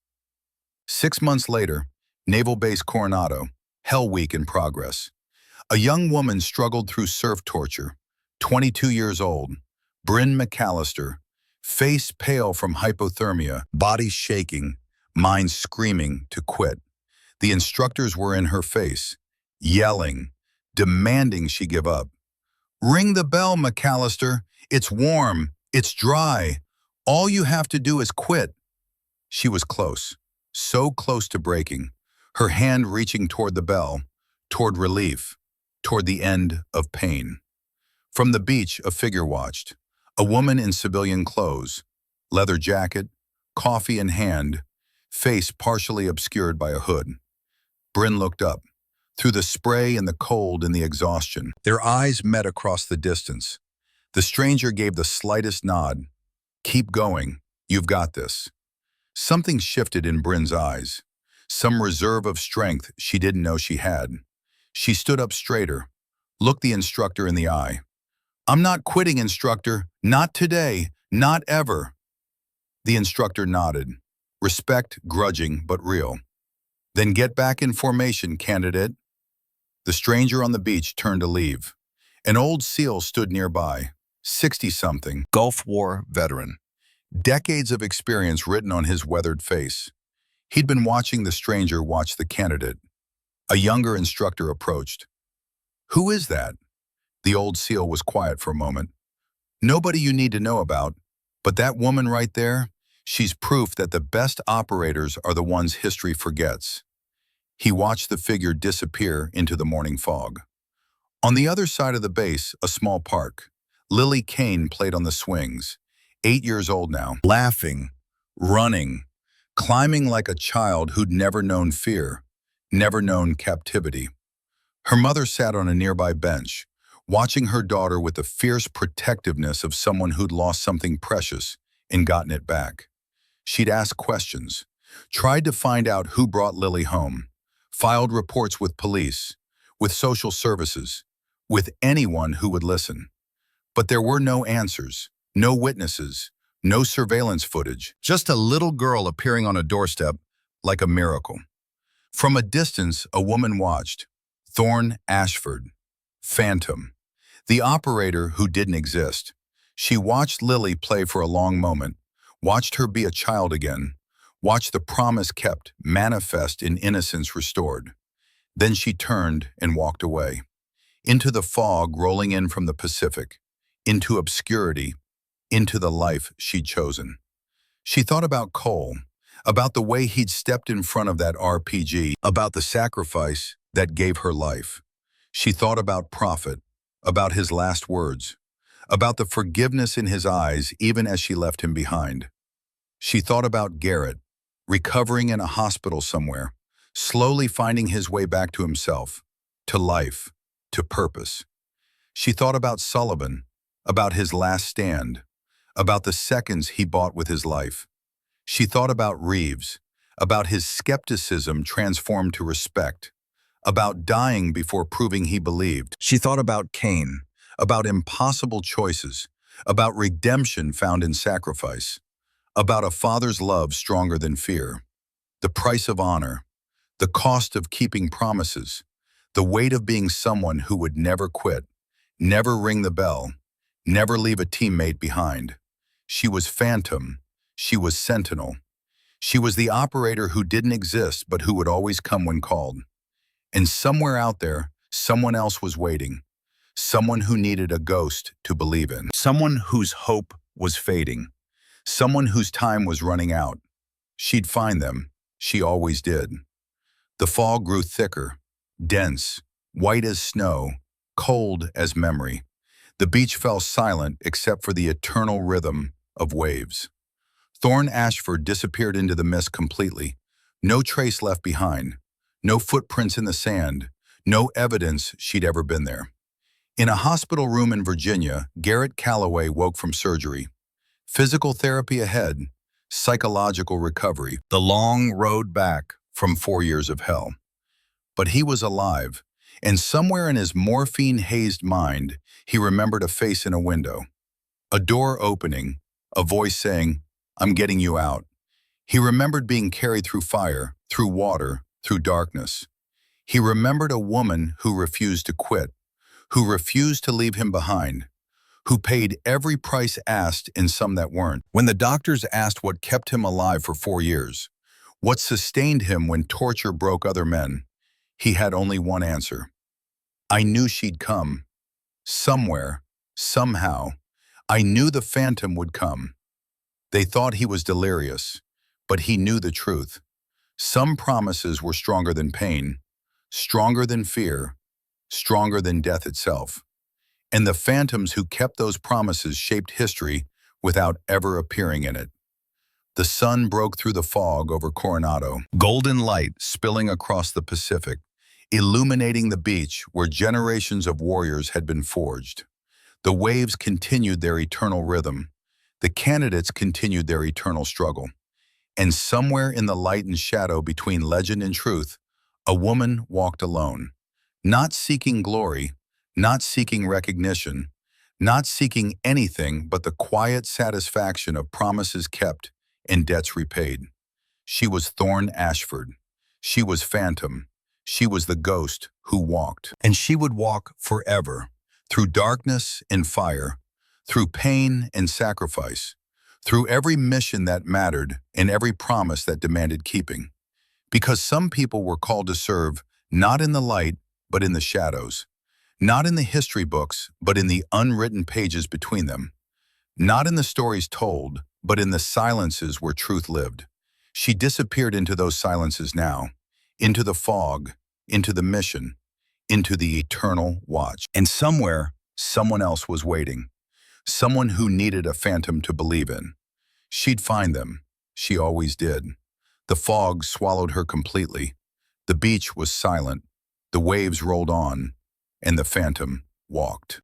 6 months later, Naval Base Coronado, Hell Week in progress. A young woman struggled through surf torture, 22 years old, Bryn McAllister, face pale from hypothermia, body shaking, mind screaming to quit. The instructors were in her face, yelling, demanding she give up. Ring the bell, McAllister. It's warm. It's dry. All you have to do is quit. She was close, so close to breaking. her hand reaching toward the bell, toward relief, toward the end of pain. From the beach, a figure watched. A woman in civilian clothes, leather jacket, coffee in hand, face partially obscured by a hood. Bryn looked up. Through the spray and the cold and the exhaustion, their eyes met across the distance. The stranger gave the slightest nod. "Keep going. You've got this." Something shifted in Bryn's eyes. Some reserve of strength she didn't know she had. She stood up straighter, looked the instructor in the eye. "I'm not quitting, instructor. Not today. Not ever." The instructor nodded. Respect grudging but real. "Then get back in formation, candidate." The stranger on the beach turned to leave. An old SEAL stood nearby, 60-something, Gulf War veteran. Decades of experience written on his weathered face. He'd been watching the stranger watch the candidate. A younger instructor approached. "Who is that?" The old SEAL was quiet for a moment. "Nobody you need to know about, but that woman right there, she's proof that the best operators are the ones history forgets." He watched the figure disappear into the morning fog. On the other side of the base, a small park. Lily Kane played on the swings, 8 years old now, laughing, running, climbing like a child who'd never known fear, never known captivity. Her mother sat on a nearby bench, watching her daughter with the fierce protectiveness of someone who'd lost something precious and gotten it back. She'd asked questions, tried to find out who brought Lily home, filed reports with police, with social services, with anyone who would listen. But there were no answers, no witnesses, no surveillance footage, just a little girl appearing on a doorstep like a miracle. From a distance, a woman watched. Thorne Ashford, Phantom, the operator who didn't exist. She watched Lily play for a long moment, watched her be a child again, watched the promise kept manifest in innocence restored. Then she turned and walked away, into the fog rolling in from the Pacific, into obscurity, into the life she'd chosen. She thought about Cole, about the way he'd stepped in front of that RPG, about the sacrifice that gave her life. She thought about Prophet, about his last words, about the forgiveness in his eyes even as she left him behind. She thought about Garrett, recovering in a hospital somewhere, slowly finding his way back to himself, to life, to purpose. She thought about Sullivan, about his last stand, about the seconds he bought with his life. She thought about Reeves, about his skepticism transformed to respect, about dying before proving he believed. She thought about Kane, about impossible choices, about redemption found in sacrifice, about a father's love stronger than fear, the price of honor, the cost of keeping promises, the weight of being someone who would never quit, never ring the bell, never leave a teammate behind. She was Phantom. She was Sentinel. She was the operator who didn't exist but who would always come when called. And somewhere out there, someone else was waiting. Someone who needed a ghost to believe in. Someone whose hope was fading. Someone whose time was running out. She'd find them. She always did. The fog grew thicker, dense, white as snow, cold as memory. The beach fell silent except for the eternal rhythm of waves. Thorne Ashford disappeared into the mist completely. No trace left behind. No footprints in the sand. No evidence she'd ever been there. In a hospital room in Virginia, Garrett Calloway woke from surgery. Physical therapy ahead, psychological recovery, the long road back from 4 years of hell. But he was alive, and somewhere in his morphine-hazed mind, he remembered a face in a window. A door opening, a voice saying, "I'm getting you out." He remembered being carried through fire, through water, through darkness. He remembered a woman who refused to quit, who refused to leave him behind, who paid every price asked and some that weren't. When the doctors asked what kept him alive for 4 years, what sustained him when torture broke other men, he had only one answer. "I knew she'd come. Somewhere, somehow, I knew the Phantom would come." They thought he was delirious, but he knew the truth. Some promises were stronger than pain, stronger than fear, stronger than death itself. And the phantoms who kept those promises shaped history without ever appearing in it. The sun broke through the fog over Coronado, golden light spilling across the Pacific, illuminating the beach where generations of warriors had been forged. The waves continued their eternal rhythm. The candidates continued their eternal struggle. And somewhere in the light and shadow between legend and truth, a woman walked alone, not seeking glory, not seeking recognition, not seeking anything but the quiet satisfaction of promises kept and debts repaid. She was Thorn Ashford. She was Phantom. She was the ghost who walked. And she would walk forever, through darkness and fire, through pain and sacrifice, through every mission that mattered and every promise that demanded keeping. Because some people were called to serve not in the light, but in the shadows, not in the history books, but in the unwritten pages between them, not in the stories told, but in the silences where truth lived. She disappeared into those silences now, into the fog, into the mission, into the eternal watch. And somewhere, someone else was waiting, someone who needed a phantom to believe in. She'd find them. She always did. The fog swallowed her completely. The beach was silent. The waves rolled on, and the phantom walked.